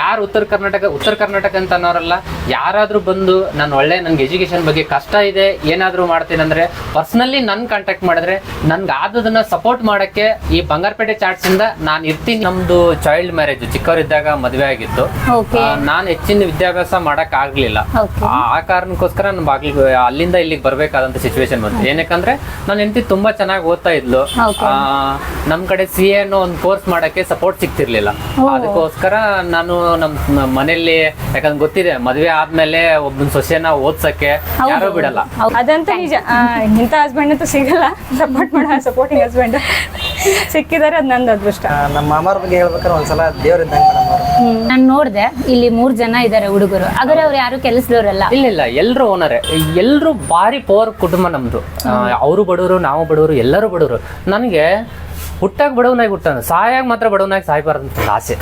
ಯಾರು ಉತ್ತರ ಕರ್ನಾಟಕ ಅಂತ ಅನ್ನೋರಲ್ಲ, ಯಾರಾದ್ರೂ ಬಂದು ನಾನು ಒಳ್ಳೆ ನನ್ಗೆ ಎಜುಕೇಶನ್ ಬಗ್ಗೆ ಕಷ್ಟ ಇದೆ ಏನಾದ್ರೂ ಮಾಡ್ತೀನಿ ಅಂದ್ರೆ ಪರ್ಸನಲಿ ನನ್ ಕಾಂಟ್ಯಾಕ್ಟ್ ಮಾಡಿದ್ರೆ ನನ್ಗೆ ಆದದನ್ನ ಸಪೋರ್ಟ್ ಮಾಡಕ್ಕೆ ಈ ಬಂಗಾರಪೇಟೆ ಚಾಟ್ಸ್ ಇಂದ ನಾನು ಇರ್ತೀನಿ. ನಮ್ದು ಚೈಲ್ಡ್ ಮ್ಯಾರೇಜ್ ಚಿಕ್ಕವರಿದ್ದಾಗ ಮದುವೆ ಆಗಿತ್ತು. ನಾನು ಹೆಚ್ಚಿನ ವಿದ್ಯಾಭ್ಯಾಸ ಮಾಡಕ್ ಆಗ್ಲಿಲ್ಲ. ಆ ಕಾರಣಕ್ಕೋಸ್ಕರ ನಾನು ಅಲ್ಲಿಂದ ಇಲ್ಲಿಗೆ ಬರ್ಬೇಕಾದಂತ ಸಿಚುವೇಶನ್ ಬಂತು. ಏನಕ್ಕಂದ್ರೆ ನನ್ನ ಹೆಂಡತಿ ತುಂಬಾ ಚೆನ್ನಾಗಿ ಓದ್ತಾ ಇದ್ಲು. ನಮ್ ಕಡೆ CA ಅನ್ನೋ ಒಂದು ಕೋರ್ಸ್ ಮಾಡಕ್ಕೆ ಸಪೋರ್ಟ್ ಸಿಗ್ತಿರ್ಲಿಲ್ಲ. ಅದಕ್ಕೋಸ್ಕರ ನಾನು ನಮ್ಮ ಮನೆಯಲ್ಲಿ, ಯಾಕಂದ್ರೆ ಗೊತ್ತಿದೆ ಮದ್ವೆ ಆದ್ಮೇಲೆ ಒಬ್ಬನ ಸೊಸೆನ ಓದ್ಸಕ್ಕೆ ಯಾರೋ ಬಿಡಲ್ಲ. ಅದಂತ ನಿಜ. ಇಂಥ ಹಸ್ಬೆಂಡ್ ಅಂತೂ ಸಿಗಲ್ಲ, ಸಪೋರ್ಟಿಂಗ್ ಹಸ್ಬೆಂಡ್ ಸಿಕ್ಕಿದಾರೆ. ಅದ್ ನಂದು ಅದೃಷ್ಟ. ನಮ್ಮ ಮಾಮಾರ ಬಗ್ಗೆ ಹೇಳ್ಬೇಕಾದ್ರೆ ಒಂದ್ಸಲ ದೇವ್ರಿದ್ದಂಗೆ ಮೇಡಮ್ ಅವರು. ನಾನು ನೋಡ್ದೆ ಇಲ್ಲಿ 3 ಜನ ಇದಾರೆ ಹುಡುಗರು. ಹಾಗಾದ್ರೆ ಅವ್ರು ಯಾರು ಕೆಲಸದವ್ರಲ್ಲ? ಇಲ್ಲ, ಎಲ್ರು ಓನರೇ. ಎಲ್ರು ಭಾರಿ ಪವರ್ ಕುಟುಂಬ ನಮ್ದು. ಅವರು ಬಡವರು, ನಾವು ಬಡವರು, ಎಲ್ಲರೂ ಬಡವರು. ನನಗೆ ಹುಟ್ಟಾಗ ಬಡವನಾಗಿ ಹುಟ್ಟ, ಸಾಯಾಗ ಮಾತ್ರ ಬಡವನಾಗಿ ಸಾಯ್ಬಾರ್ದು ಅಂತ ಆಸೆ.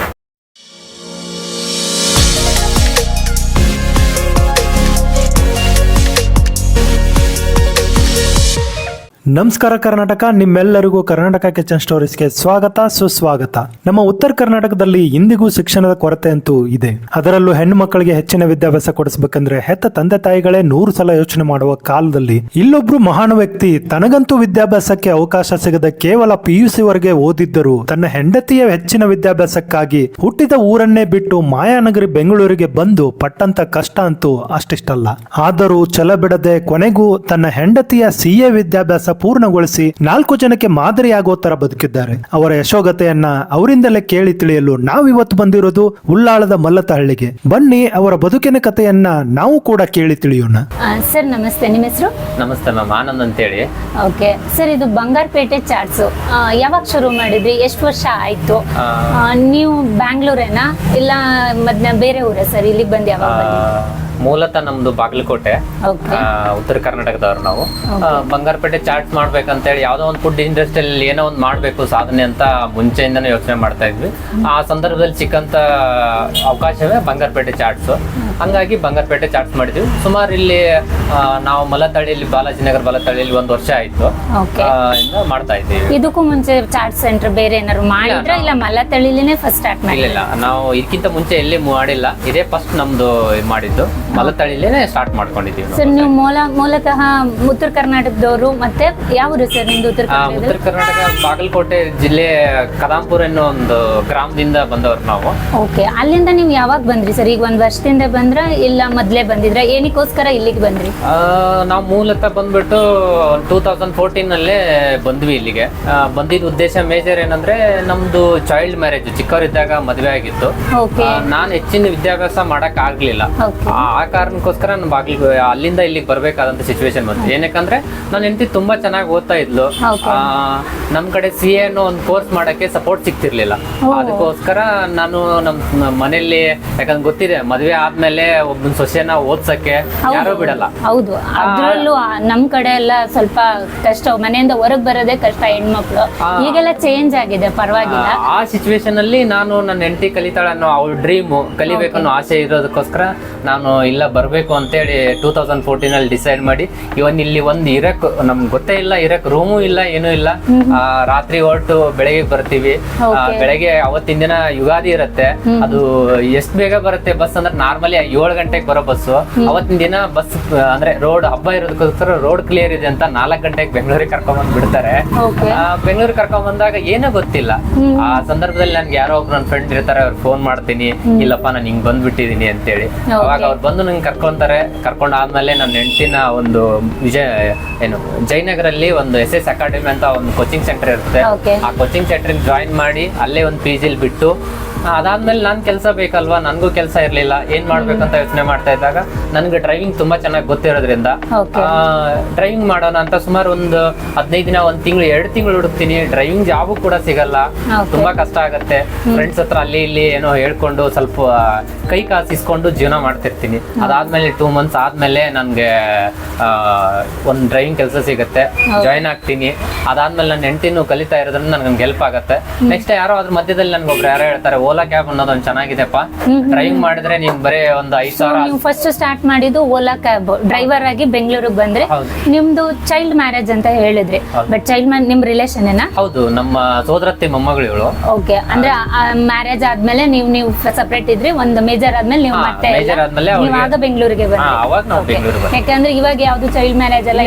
ನಮಸ್ಕಾರ ಕರ್ನಾಟಕ, ನಿಮ್ಮೆಲ್ಲರಿಗೂ ಕರ್ನಾಟಕ ಕಿಚನ್ ಸ್ಟೋರೀಸ್ಗೆ ಸ್ವಾಗತ ಸುಸ್ವಾಗತ. ನಮ್ಮ ಉತ್ತರ ಕರ್ನಾಟಕದಲ್ಲಿ ಇಂದಿಗೂ ಶಿಕ್ಷಣದ ಕೊರತೆ ಅಂತೂ ಇದೆ. ಅದರಲ್ಲೂ ಹೆಣ್ಣು ಮಕ್ಕಳಿಗೆ ಹೆಚ್ಚಿನ ವಿದ್ಯಾಭ್ಯಾಸ ಕೊಡಿಸಬೇಕಂದ್ರೆ ಹೆತ್ತ ತಂದೆ ತಾಯಿಗಳೇ 100 ಸಲ ಯೋಚನೆ ಮಾಡುವ ಕಾಲದಲ್ಲಿ ಇಲ್ಲೊಬ್ರು ಮಹಾನ್ ವ್ಯಕ್ತಿ ತನಗಂತೂ ವಿದ್ಯಾಭ್ಯಾಸಕ್ಕೆ ಅವಕಾಶ ಸಿಗದೆ ಕೇವಲ PUC ವರೆಗೆ ಓದಿದ್ದರು ತನ್ನ ಹೆಂಡತಿಯ ಹೆಚ್ಚಿನ ವಿದ್ಯಾಭ್ಯಾಸಕ್ಕಾಗಿ ಹುಟ್ಟಿದ ಊರನ್ನೇ ಬಿಟ್ಟು ಮಾಯಾನಗರಿ ಬೆಂಗಳೂರಿಗೆ ಬಂದು ಪಟ್ಟಂತ ಕಷ್ಟ ಅಂತೂ ಅಷ್ಟಿಷ್ಟಲ್ಲ. ಆದರೂ ಛಲ ಬಿಡದೆ ಕೊನೆಗೂ ತನ್ನ ಹೆಂಡತಿಯ CA ವಿದ್ಯಾಭ್ಯಾಸ ಪೂರ್ಣಗೊಳಿಸಿ 4 ಜನಕ್ಕೆ ಮಾದರಿಯಾಗೋ ತರ ಬದುಕಿದ್ದಾರೆ. ಅವರ ಯಶೋಗತೆಯನ್ನ ಅವರಿಂದಲೇ ಕೇಳಿ ತಿಳಿಯಲು ನಾವಿವತ್ತು ಬಂದಿರೋದು ಉಳ್ಳಾಳದ ಮಲ್ಲತಹಳ್ಳಿಗೆ. ಬನ್ನಿ ಅವರ ಬದುಕಿನ ಕಥೆಯನ್ನ ನಾವು ಕೂಡ ಕೇಳಿ ತಿಳಿಯೋಣ. ಸರ್ ನಮಸ್ತೆ, ನಿಮ್ಮ ಹೆಸರು? ನಮಸ್ತೆ ಮ್ಯಾಮ್, ಆನಂದ್ ಅಂತೇಳಿ. ಓಕೆ ಸರ್, ಇದು ಬಂಗಾರಪೇಟೆ ಚಾಟ್ಸ್ ಯಾವಾಗ ಶುರು ಮಾಡಿದ್ರಿ? ಎಷ್ಟು ವರ್ಷ ಆಯ್ತು? ನೀವು ಬ್ಯಾಂಗ್ಳೂರೇನಾ ಇಲ್ಲ ಬೇರೆ ಊರ ಸರ್? ಇಲ್ಲಿಗೆ ಬಂದು ಯಾವಾಗ ಬಂದ್ರಿ? ಮೂಲತಃ ನಮ್ದು ಬಾಗಲಕೋಟೆ, ಉತ್ತರ ಕರ್ನಾಟಕದವ್ರು ನಾವು. ಬಂಗಾರಪೇಟೆ ಚಾಟ್ಸ್ ಮಾಡ್ಬೇಕಂತೇಳಿ ಯಾವ್ದೋ ಒಂದು ಫುಡ್ ಇಂಡಸ್ಟ್ರಿಯಲ್ಲಿ ಏನೋ ಒಂದು ಮಾಡ್ಬೇಕು ಸಾಧನೆ ಅಂತ ಮುಂಚೆಯಿಂದನೇ ಯೋಚನೆ ಮಾಡ್ತಾ ಇದ್ವಿ. ಆ ಸಂದರ್ಭದಲ್ಲಿ ಸಿಕ್ಕಂತ ಅವಕಾಶವೇ ಬಂಗಾರಪೇಟೆ ಚಾಟ್ಸ್. ಹಂಗಾಗಿ ಬಂಗಾರಪೇಟೆ ಚಾಟ್ಸ್ ಮಾಡಿದ್ವಿ. ಸುಮಾರು ಇಲ್ಲಿ ನಾವು ಮಲತಳ್ಳಿಯಲ್ಲಿ, ಬಾಲಾಜಿನಗರ ಮಲತಳ್ಳಿಯಲ್ಲಿ 1 ವರ್ಷ ಆಯ್ತು ಮಾಡ್ತಾ ಇದ್ದೀವಿ. ಇದಕ್ಕೂ ಮುಂಚೆ ಚಾಟ್ ಸೆಂಟರ್ ಬೇರೆ ಏನಾದ್ರು ಮಾಡಿದ್ರ ಇಲ್ಲ ಮಲತಳ್ಳಿನೇ ಫಸ್ಟ್ ಸ್ಟಾರ್ಟ್ ಮಾಡಿ? ಇಲ್ಲ, ನಾವು ಇದಕ್ಕಿಂತ ಮುಂಚೆ ಎಲ್ಲಿ ಮಾಡಿಲ್ಲ, ಇದೇ ಫಸ್ಟ್ ನಮ್ದು ಮಾಡಿದ್ದು. ಮಲತಳ್ಳಿಲೇನೆ ಸ್ಟಾರ್ಟ್ ಮಾಡ್ಕೊಂಡಿದ್ದೀವಿ. ಸರ್ ನೀವು ಮೂಲತಃ ಉತ್ತರ ಕರ್ನಾಟಕದವರು, ಮತ್ತೆ ಯಾವ ಊರು ಸರ್ ನಿಮ್ದು? ಉತ್ತರ ಕರ್ನಾಟಕ ಬಾಗಲಕೋಟೆ ಜಿಲ್ಲೆ ಕದಾಂಪುರ ಅನ್ನೋ ಒಂದು ಗ್ರಾಮದಿಂದ ಬಂದವರು ನಾವು. ಓಕೆ, ಅಲ್ಲಿಂದ ನೀವು ಯಾವಾಗ ಬಂದ್ರಿ ಸರ್? ಈಗ 1 ವರ್ಷದಿಂದ ಬಂದ್ರ ಇಲ್ಲ ಮೊದ್ಲೇ ಬಂದಿದ್ರ? ಏನಕ್ಕೋಸ್ಕರ ಇಲ್ಲಿಗೆ ಬಂದ್ರಿ? ನಾವು ಮೂಲತಃ ಬಂದ್ಬಿಟ್ಟು 2014 ನಲ್ಲೇ ಬಂದ್ವಿ ಇಲ್ಲಿಗೆ. ಬಂದಿದ್ದ ಉದ್ದೇಶ ಮೇಜರ್ ಏನಂದ್ರೆ ನಮ್ದು ಚೈಲ್ಡ್ ಮ್ಯಾರೇಜ್, ಚಿಕ್ಕವರಿದ್ದಾಗ ಮದುವೆ ಆಗಿತ್ತು. ನಾನು ಹೆಚ್ಚಿನ ವಿದ್ಯಾಭ್ಯಾಸ ಮಾಡಕ್ ಆಗ್ಲಿಲ್ಲ. ಆ ಕಾರಣಕ್ಕೋಸ್ಕರ ನಾನು ಅಲ್ಲಿಂದ ಇಲ್ಲಿಗೆ ಬರ್ಬೇಕಾದಂತ ಸಿಚುವೇಶನ್ ಬಂತು. ಏನಕ್ಕಂದ್ರೆ ನನ್ನ ಹೆಂಡತಿ ತುಂಬಾ ಚೆನ್ನಾಗಿ ಓದ್ತಾ ಇದ್ಲು. ನಮ್ ಕಡೆ CA ಅನ್ನೋ ಒಂದು ಕೋರ್ಸ್ ಮಾಡಕ್ಕೆ ಸಪೋರ್ಟ್ ಸಿಗ್ತಿರ್ಲಿಲ್ಲ. ಅದಕ್ಕೋಸ್ಕರ ನಾನು ನಮ್ಮ ಮನೆಯಲ್ಲಿ, ಯಾಕಂದ್ರೆ ಗೊತ್ತಿದೆ ಮದ್ವೆ ಆದ್ಮೇಲೆ ಒಬ್ಬನ ಸೊಸೆನ ಓದ್ಸಕ್ಕೆ ಯಾರೋ ಬಿಡಲ್ಲ. ಹೌದು, ಅದ್ರಲ್ಲೂ ನಮ್ ಕಡೆ ಎಲ್ಲ ಸ್ವಲ್ಪ ಕಷ್ಟ, ಮನೆಯಿಂದ ಹೊರಗ್ ಬರೋದೇ ಕಷ್ಟ ಹೆಣ್ಮಕ್ಳು. ಈಗೆಲ್ಲ ಚೇಂಜ್ ಆಗಿದೆ, ಪರವಾಗಿಲ್ಲ. ಆ ಸಿಚುವೇಶನ್ ಅಲ್ಲಿ ನಾನು ನನ್ನ ಹೆಂಡತಿ ಕಲಿತಾಳೆ ಅನ್ನೋ ಅವ್ಳ ಡ್ರೀಮ್, ಕಲಿಬೇಕು ಅನ್ನೋ ಆಸೆ ಇರೋದಕ್ಕೋಸ್ಕರ ನಾನು ಇಲ್ಲ ಬರ್ಬೇಕು ಅಂತೇಳಿ 2014 ಅಲ್ಲಿ ಡಿಸೈಡ್ ಮಾಡಿ ಇವನ್ ಇಲ್ಲಿ ಒಂದು ಇರಕ್, ನಮ್ಗೆ ಗೊತ್ತೇ ಇಲ್ಲ, ಇರಕ್ ರೂಮು ಇಲ್ಲ, ಏನೂ ಇಲ್ಲ. ರಾತ್ರಿ ಹೊರಟು ಬೆಳಗ್ಗೆ ಬರ್ತೀವಿ. ಬೆಳಗ್ಗೆ ಅವತ್ತಿನ ದಿನ ಯುಗಾದಿ ಇರುತ್ತೆ. ಅದು ಎಷ್ಟ್ ಬೇಗ ಬರುತ್ತೆ ಬಸ್ ಅಂದ್ರೆ ನಾರ್ಮಲಿ 7 ಗಂಟೆಗೆ ಬರೋ ಬಸ್ಸು. ಅವತ್ತಿನ ದಿನ ಬಸ್ ಅಂದ್ರೆ ರೋಡ್ ಹಬ್ಬ ಇರೋದಕ್ಕೋಸ್ಕರ ರೋಡ್ ಕ್ಲಿಯರ್ ಇದೆ ಅಂತ 4 ಗಂಟೆಗೆ ಬೆಂಗಳೂರಿಗೆ ಕರ್ಕೊಂಡ್ಬಂದ್ ಬಿಡ್ತಾರೆ. ಬೆಂಗಳೂರಿಗೆ ಕರ್ಕೊಂಡ್ ಬಂದಾಗ ಏನೋ ಗೊತ್ತಿಲ್ಲ. ಆ ಸಂದರ್ಭದಲ್ಲಿ ನನ್ಗೆ ಯಾರೋ ಒಬ್ರು ನನ್ನ ಫ್ರೆಂಡ್ ಇರ್ತಾರೆ, ಅವ್ರು ಫೋನ್ ಮಾಡ್ತೀನಿ, ಇಲ್ಲಪ್ಪ ನಾನು ಹಿಂಗ್ ಬಂದ್ಬಿಟ್ಟಿದೀನಿ ಅಂತೇಳಿ. ಅವಾಗ ಅವ್ರು ಬಂದು ನಂಗೆ ಕರ್ಕೊಂತಾರೆ. ಕರ್ಕೊಂಡಾದ್ಮೇಲೆ ನನ್ನ ಹೆಂಡತಿನ ಒಂದು ಜಯನಗರಲ್ಲಿ ಒಂದು SS ಅಕಾಡೆಮಿ ಅಂತ ಒಂದು ಕೋಚಿಂಗ್ ಸೆಂಟರ್ ಇರುತ್ತೆ. ಆ ಕೋಚಿಂಗ್ ಸೆಂಟರ್ ಜಾಯಿನ್ ಮಾಡಿ ಅಲ್ಲೇ ಒಂದು PG ಬಿಟ್ಟು ಅದಾದ್ಮೇಲೆ ನನ್ ಕೆಲಸ ಬೇಕಲ್ವಾ, ನನ್ಗೂ ಕೆಲಸ ಇರ್ಲಿಲ್ಲ. ಏನ್ ಮಾಡ್ಬೇಕಂತ ಯೋಚನೆ ಮಾಡ್ತಾ ಇದ್ದಾಗ ನನ್ಗೆ ಡ್ರೈವಿಂಗ್ ತುಂಬಾ ಚೆನ್ನಾಗಿ ಗೊತ್ತಿರೋದ್ರಿಂದ ಡ್ರೈವಿಂಗ್ ಮಾಡೋಣ ಅಂತ ಸುಮಾರು ಒಂದು 15 ದಿನ, 1 ತಿಂಗಳು, 2 ತಿಂಗಳು ಹುಡುಕ್ತೀನಿ. ಡ್ರೈವಿಂಗ್ ಜಾಬು ಕೂಡ ಸಿಗಲ್ಲ, ತುಂಬಾ ಕಷ್ಟ ಆಗತ್ತೆ. ಫ್ರೆಂಡ್ಸ್ ಹತ್ರ ಅಲ್ಲಿ ಇಲ್ಲಿ ಏನೋ ಹೇಳ್ಕೊಂಡು ಸ್ವಲ್ಪ ಕೈ ಕಾಸು ಇಸ್ಕೊಂಡು ಜೀವನ ಮಾಡ್ತಿರ್ತೀನಿ. ಅದಾದ್ಮೇಲೆ 2 ಮಂತ್ಸ್ ಆದ್ಮೇಲೆ ನನ್ಗೆ ಒಂದು ಡ್ರೈವಿಂಗ್ ಕೆಲಸ ಸಿಗುತ್ತೆ, ಜಾಯಿನ್ ಆಗ್ತೀನಿ. ಅದಾದ್ಮೇಲೆ ನನ್ನ ಹೆಂಡತಿನೂ ಕಲಿತಾ ಇರೋದ್ರಿಂದ ನನ್ಗೆ ಹೆಲ್ಪ್ ಆಗತ್ತೆ. ನೆಕ್ಸ್ಟ್ ಯಾರೋ ಅದ್ರ ಮಧ್ಯದಲ್ಲಿ ನನ್ಗೊಬ್ರು ಯಾರೋ ಹೇಳ್ತಾರೆ ಓಲಾ ಕ್ಯಾಬ್ ಅನ್ನೋದೊಂದು ಚೆನ್ನಾಗಿದೆಪ್ಪ. ಡ್ರೈವ್ ಮಾಡಿದ್ರೆ ನೀನ್ ಬರೀ ಒಂದು 5,000. ನೀವು ಫಸ್ಟ್ ಸ್ಟಾರ್ಟ್ ಮಾಡಿದ್ದು ಓಲಾ ಕ್ಯಾಬ್ ಡ್ರೈವರ್ ಆಗಿ ಬೆಂಗಳೂರಿಗೆ ಬಂದ್ರೆ, ನಿಮ್ದು ಚೈಲ್ಡ್ ಮ್ಯಾರೇಜ್ ಅಂತ ಹೇಳಿದ್ರಿ, ಬಟ್ ಚೈಲ್ಡ್ ನಿಮ್ ರಿಲೇಷನ್ ಏನಾ? ಹೌದು, ನಮ್ಮ ಸೋದರತ್ತಿ ಮೊಮ್ಮಗಳು ಇವಳು. ಓಕೆ, ಅಂದ್ರೆ ಮ್ಯಾರೇಜ್ ಆದ್ಮೇಲೆ ನೀವು ಸಪರೇಟ್ ಇದ್ರಿ, ಒಂದು ಮೇಜರ್ ಆದ್ಮೇಲೆ ನೀವು ಮತ್ತೆ ಮೇಜರ್ ಆದ್ಮೇಲೆ ನೀವು ಆಗ ಬೆಂಗಳೂರಿಗೆ ಬಂದ್ರಿ. ಅವಾಗ ನಾವು ಬೆಂಗಳೂರಿಗೆ ಬಂದ್ವಿ. ಯಾಕಂದ್ರೆ ಇವಾಗ ಯಾವ್ದು ಚೈಲ್ಡ್ ಮ್ಯಾರೇಜ್ ಎಲ್ಲ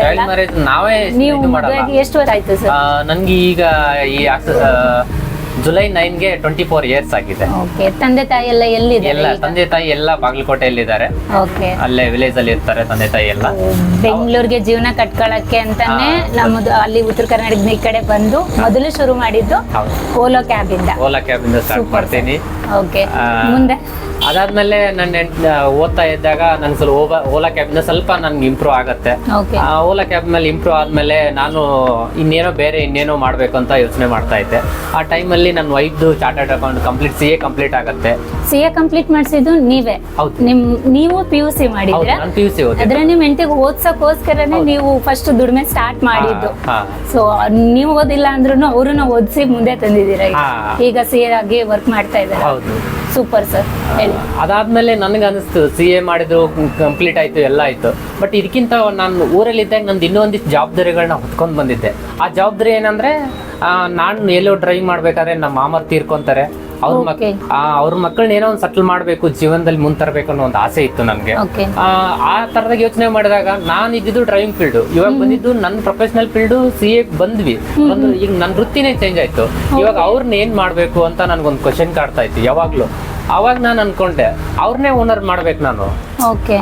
ಚೈಲ್ಡ್ ಮ್ಯಾರೇಜ್ ನಾವೇ ನೀವು ಇದು ಮಾಡಲ್ಲ. ಮದುವೆಗೆ ಎಷ್ಟು ವರ್ಷ ಆಯ್ತು ಸರ್? ನನ್ಗೆ ಈಗ ಈ ಜುಲೈ 9ಗೆ 24 ಇಯರ್ಸ್ ಆಗಿದೆ. ಓಕೆ, ತಂದೆ ತಾಯಿ ಎಲ್ಲ ಎಲ್ಲಿದೆ? ಎಲ್ಲ ತಂದೆ ತಾಯಿ ಎಲ್ಲ ಬಾಗಲಕೋಟೆಯಲ್ಲಿದ್ದಾರೆ. ಓಕೆ, ಅಲ್ಲೇ ವಿಲೇಜ್ ಅಲ್ಲಿ ಇರ್ತಾರೆ ತಂದೆ ತಾಯಿ ಎಲ್ಲ. ಬೆಂಗಳೂರಿಗೆ ಜೀವನ ಕಟ್ಕೊಳಕ್ಕೆ ಅಂತಾನೆ ನಮ್ಮದು ಅಲ್ಲಿ ಉತ್ತರ ಕರ್ನಾಟಕದ ಈ ಕಡೆ ಬಂದು ಮೊದಲು ಶುರು ಮಾಡಿದ್ದು ಓಲಾ ಕ್ಯಾಬ್ ಇಂದ. ಓಲಾ ಕ್ಯಾಬ್ ಇಂದ ಸ್ಟಾರ್ಟ್ ಮಾಡ್ತೀನಿ. ಓಕೆ, ಮುಂದೆ ಅದಾದ್ಮೇಲೆ ನನ್ನ ಓದ್ತಾ ಇದ್ದಾಗ ನನ್ಗೆ ಸ್ವಲ್ಪ ಓಲಾ ಕ್ಯಾಬ್ ಇಂದ ಸ್ವಲ್ಪ ನನ್ಗೆ ಇಂಪ್ರೂವ್ ಆಗತ್ತೆ. ಓಕೆ, ಓಲಾ ಕ್ಯಾಬ್ ಮೇಲೆ ಇಂಪ್ರೂವ್ ಆದ್ಮೇಲೆ ನಾನು ಇನ್ನೇನೋ ಮಾಡ್ಬೇಕು ಅಂತ ಯೋಚನೆ ಮಾಡ್ತಾ ಇದ್ದೆ. ಆ ಟೈಮಲ್ಲಿ ನನ್ನ ವೈಫ್ದು ಚಾರ್ಟರ್ಡ್ ಅಕೌಂಟ್ CA ಕಂಪ್ಲೀಟ್ ಆಗತ್ತೆ. CA ಕಂಪ್ಲೀಟ್ ಮಾಡಿಸಿದ್ದು ನೀವೇ? ಹೌದು. ನೀವು PUC ಮಾಡಿದ್ರೆ? ನಾನು PUC ಓದಿದ್ದೆ. ಆದ್ರೆ ನಿಮ್ ಹೆಂಡತಿಗೆ ಓದ್ಸಕ್ಕೋಸ್ಕರನೇ ನೀವು ಫಸ್ಟ್ ದುಡಿಮೆ ಸ್ಟಾರ್ಟ್ ಮಾಡಿದ್ದು. ಸೊ ನೀವು ಓದಿಲ್ಲ ಅಂದ್ರೂ ಅವ್ರನ್ನ ಓದಿಸಿ ಮುಂದೆ ತಂದಿದ್ದೀರಾ. ಈಗ CA ಆಗಿ ವರ್ಕ್ ಮಾಡ್ತಾ ಇದ್ದಾರೆ. ಹೌದು, ಸೂಪರ್ ಸರ್. ಅದಾದ್ಮೇಲೆ ನನಗೆ ಅನಿಸ್ತು CA ಮಾಡಿದ್ರು ಕಂಪ್ಲೀಟ್ ಆಯ್ತು, ಎಲ್ಲ ಆಯ್ತು. ಬಟ್ ಇದಕ್ಕಿಂತ ನಾನು ಊರಲ್ಲಿದ್ದಾಗ ನಂದು ಇನ್ನೊಂದಿಷ್ಟು ಜವಾಬ್ದಾರಿಗಳನ್ನ ಹೊತ್ಕೊಂಡ್ ಬಂದಿದ್ದೆ. ಆ ಜವಾಬ್ದಾರಿ ಏನಂದ್ರೆ, ನಾನು ಎಲ್ಲೋ ಡ್ರೈವ್ ಮಾಡ್ಬೇಕಾದ್ರೆ ನಮ್ಮ ಮಾಮರ್ ತೀರ್ಕೊಂತಾರೆ, ಅವ್ರ ಮಕ್ಕಳನ್ನ ಏನೋ ಒಂದು ಸೆಟ್ಲ್ ಮಾಡ್ಬೇಕು, ಜೀವನದಲ್ಲಿ ಮುಂದೆ ತರಬೇಕು ಅನ್ನೋ ಒಂದು ಆಸೆ ಇತ್ತು ನನಗೆ. ಆ ತರದಾಗ ಯೋಚನೆ ಮಾಡಿದಾಗ ನಾನು ಇದ್ದಿದ್ದು ಡ್ರೈವಿಂಗ್ ಫೀಲ್ಡ್, ಇವಾಗ ಬಂದಿದ್ದು ನನ್ನ ಪ್ರೊಫೆಷನಲ್ ಫೀಲ್ಡ್ CA ಬಂದ್ವಿ. ಈಗ ನನ್ನ ವೃತ್ತಿನೇ ಚೇಂಜ್ ಆಯ್ತು. ಇವಾಗ ಅವ್ರನ್ನ ಏನ್ ಮಾಡ್ಬೇಕು ಅಂತ ನನ್ಗೊಂದು ಕ್ವಶನ್ ಕಾಡ್ತಾ ಇತ್ತು ಯಾವಾಗ್ಲೂ. ಅವಾಗ ನಾನು ಅನ್ಕೊಂಡೆ ಅವ್ರನ್ನೇ ಓನರ್ ಮಾಡ್ಬೇಕು ನಾನು.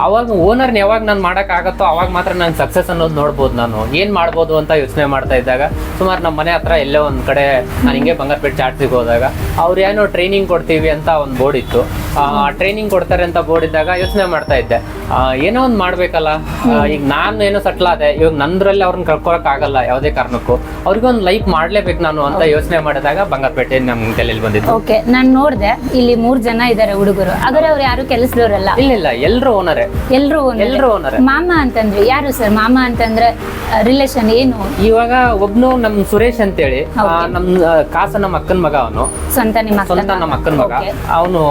ಅವಾಗ ಓನರ್ನ ಯಾವಾಗ ನಾನು ಮಾಡಕ್ ಆಗತ್ತೋ ಅವಾಗ ಮಾತ್ರ ನಾನು ಸಕ್ಸಸ್ ಅನ್ನೋದು ನೋಡ್ಬೋದು. ನಾನು ಏನ್ ಮಾಡ್ಬೋದು ಅಂತ ಯೋಚನೆ ಮಾಡ್ತಾ ಇದ್ದಾಗ ಸುಮಾರು ನಮ್ಮ ಮನೆ ಹತ್ರ ಎಲ್ಲೋ ಒಂದ್ ಕಡೆ ನಾನು ಹಿಂಗೆ ಬಂಗಾರಪೇಟೆ ಚಾಟ್ಸಿಗೆ ಹೋದಾಗ ಅವ್ರು ಏನೋ ಟ್ರೈನಿಂಗ್ ಕೊಡ್ತೀವಿ ಅಂತ ಒಂದು ಬೋರ್ಡ್ ಇತ್ತು. ಟ್ರೈನಿಂಗ್ ಕೊಡ್ತಾರೆ ಅಂತ ಬೋರ್ಡ್ ಇದ್ದಾಗ ಯೋಚನೆ ಮಾಡ್ತಾ ಇದ್ದೆ, ಏನೋ ಒಂದು ಮಾಡ್ಬೇಕಲ್ಲ. ಈಗ ನಾನು ಏನೋ ಸೆಟ್ಲ್ ಆದೆ, ಇವಾಗ ನಂದ್ರಲ್ಲಿ ಅವ್ರನ್ನ ಕಳ್ಕೊಳಕ್ ಆಗಲ್ಲ ಯಾವುದೇ ಕಾರಣಕ್ಕೂ. ಅವ್ರಿಗೆ ಒಂದು ಲೈಫ್ ಮಾಡ್ಲೇಬೇಕು ನಾನು ಅಂತ ಯೋಚನೆ ಮಾಡಿದಾಗ ಬಂಗಾರಪೇಟೆ ನಮ್ ತಲೆಯಲ್ಲಿ ಬಂದಿತ್ತು. ಓಕೆ, ನಾನು ನೋಡ್ದೆ ಇಲ್ಲಿ 3 ಜನ ಇದಾರೆ ಹುಡುಗರು. ಹಾಗಾದ್ರೆ ಅವ್ರು ಯಾರು ಕೆಲಸದವರಲ್ಲ? ಇಲ್ಲ, ಎಲ್ರು ಓನರೇ. ಎಲ್ರು ಓನರೇ. ಮಾಮ ಅಂತಂದ್ರೆ ಯಾರು ಸರ್? ಮಾಮ ಅಂತಂದ್ರೆ ರಿಲೇಷನ್ ಏನು? ಇವಾಗ ಒಬ್ನು ನಮ್ ಸುರೇಶ್ ಅಂತೇಳಿ, ನಮ್ ಕಾಸ ನಮ್ಮ ಅಕ್ಕನ ಮಗ. ಅವನು ಸ್ವಂತ ನಮ್ಮ ಅಕ್ಕನ ಮಗ. ಅವನು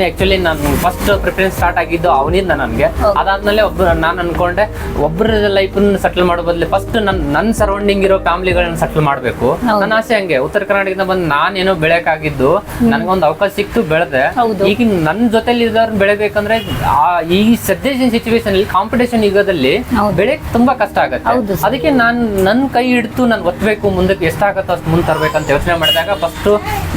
ಆಕ್ಚುಲಿ ನಾನು ಫಸ್ಟ್ ಪ್ರಿಫರೆನ್ಸ್ ಸ್ಟಾರ್ಟ್ ಆಗಿದ್ದು ಅವನಿಂದ ನನ್ಗೆ. ಅದಾದ್ಮೇಲೆ ನಾನು ಅನ್ಕೊಂಡೆ ಒಬ್ಬರ ಲೈಫ್ ಸೆಟಲ್ ಮಾಡೋ ಬದಲು ಫಸ್ಟ್ ನನ್ನ ಸರೌಂಡಿಂಗ್ ಇರೋ ಫ್ಯಾಮಿಲಿಗಳನ್ನ ಸೆಟಲ್ ಮಾಡ್ಬೇಕು. ನನ್ನ ಆಸೆ ಹಂಗೆ. ಉತ್ತರ ಕರ್ನಾಟಕದಿಂದ ಬಂದು ನಾನೇನೋ ಬೆಳೆಯಕ್ಕಾಗಿದ್ದು ನನ್ಗೊಂದು ಅವಕಾಶ ಸಿಕ್ತು, ಬೆಳೆದೆ. ಈಗ ನನ್ನ ಜೊತೆಲಿ ಇದ್ದವ್ರನ್ನ ಬೆಳೆಬೇಕಂದ್ರೆ ಈ ಸದ್ಯ ಸಿಚುವೇಶನ್ ಅಲ್ಲಿ ಕಾಂಪಿಟೇಷನ್ ಯುಗದಲ್ಲಿ ಬೆಳೆಕ್ ತುಂಬಾ ಕಷ್ಟ ಆಗತ್ತೆ. ಅದಕ್ಕೆ ನನ್ನ ಕೈ ಹಿಡಿದು ನಾನು ಒತ್ತಬೇಕು, ಮುಂದಕ್ಕೆ ಎಷ್ಟಾಗತ್ತೋ ಅಷ್ಟು ಮುಂದೆ ತರ್ಬೇಕಂತ ಯೋಚನೆ ಮಾಡಿದಾಗ ಫಸ್ಟ್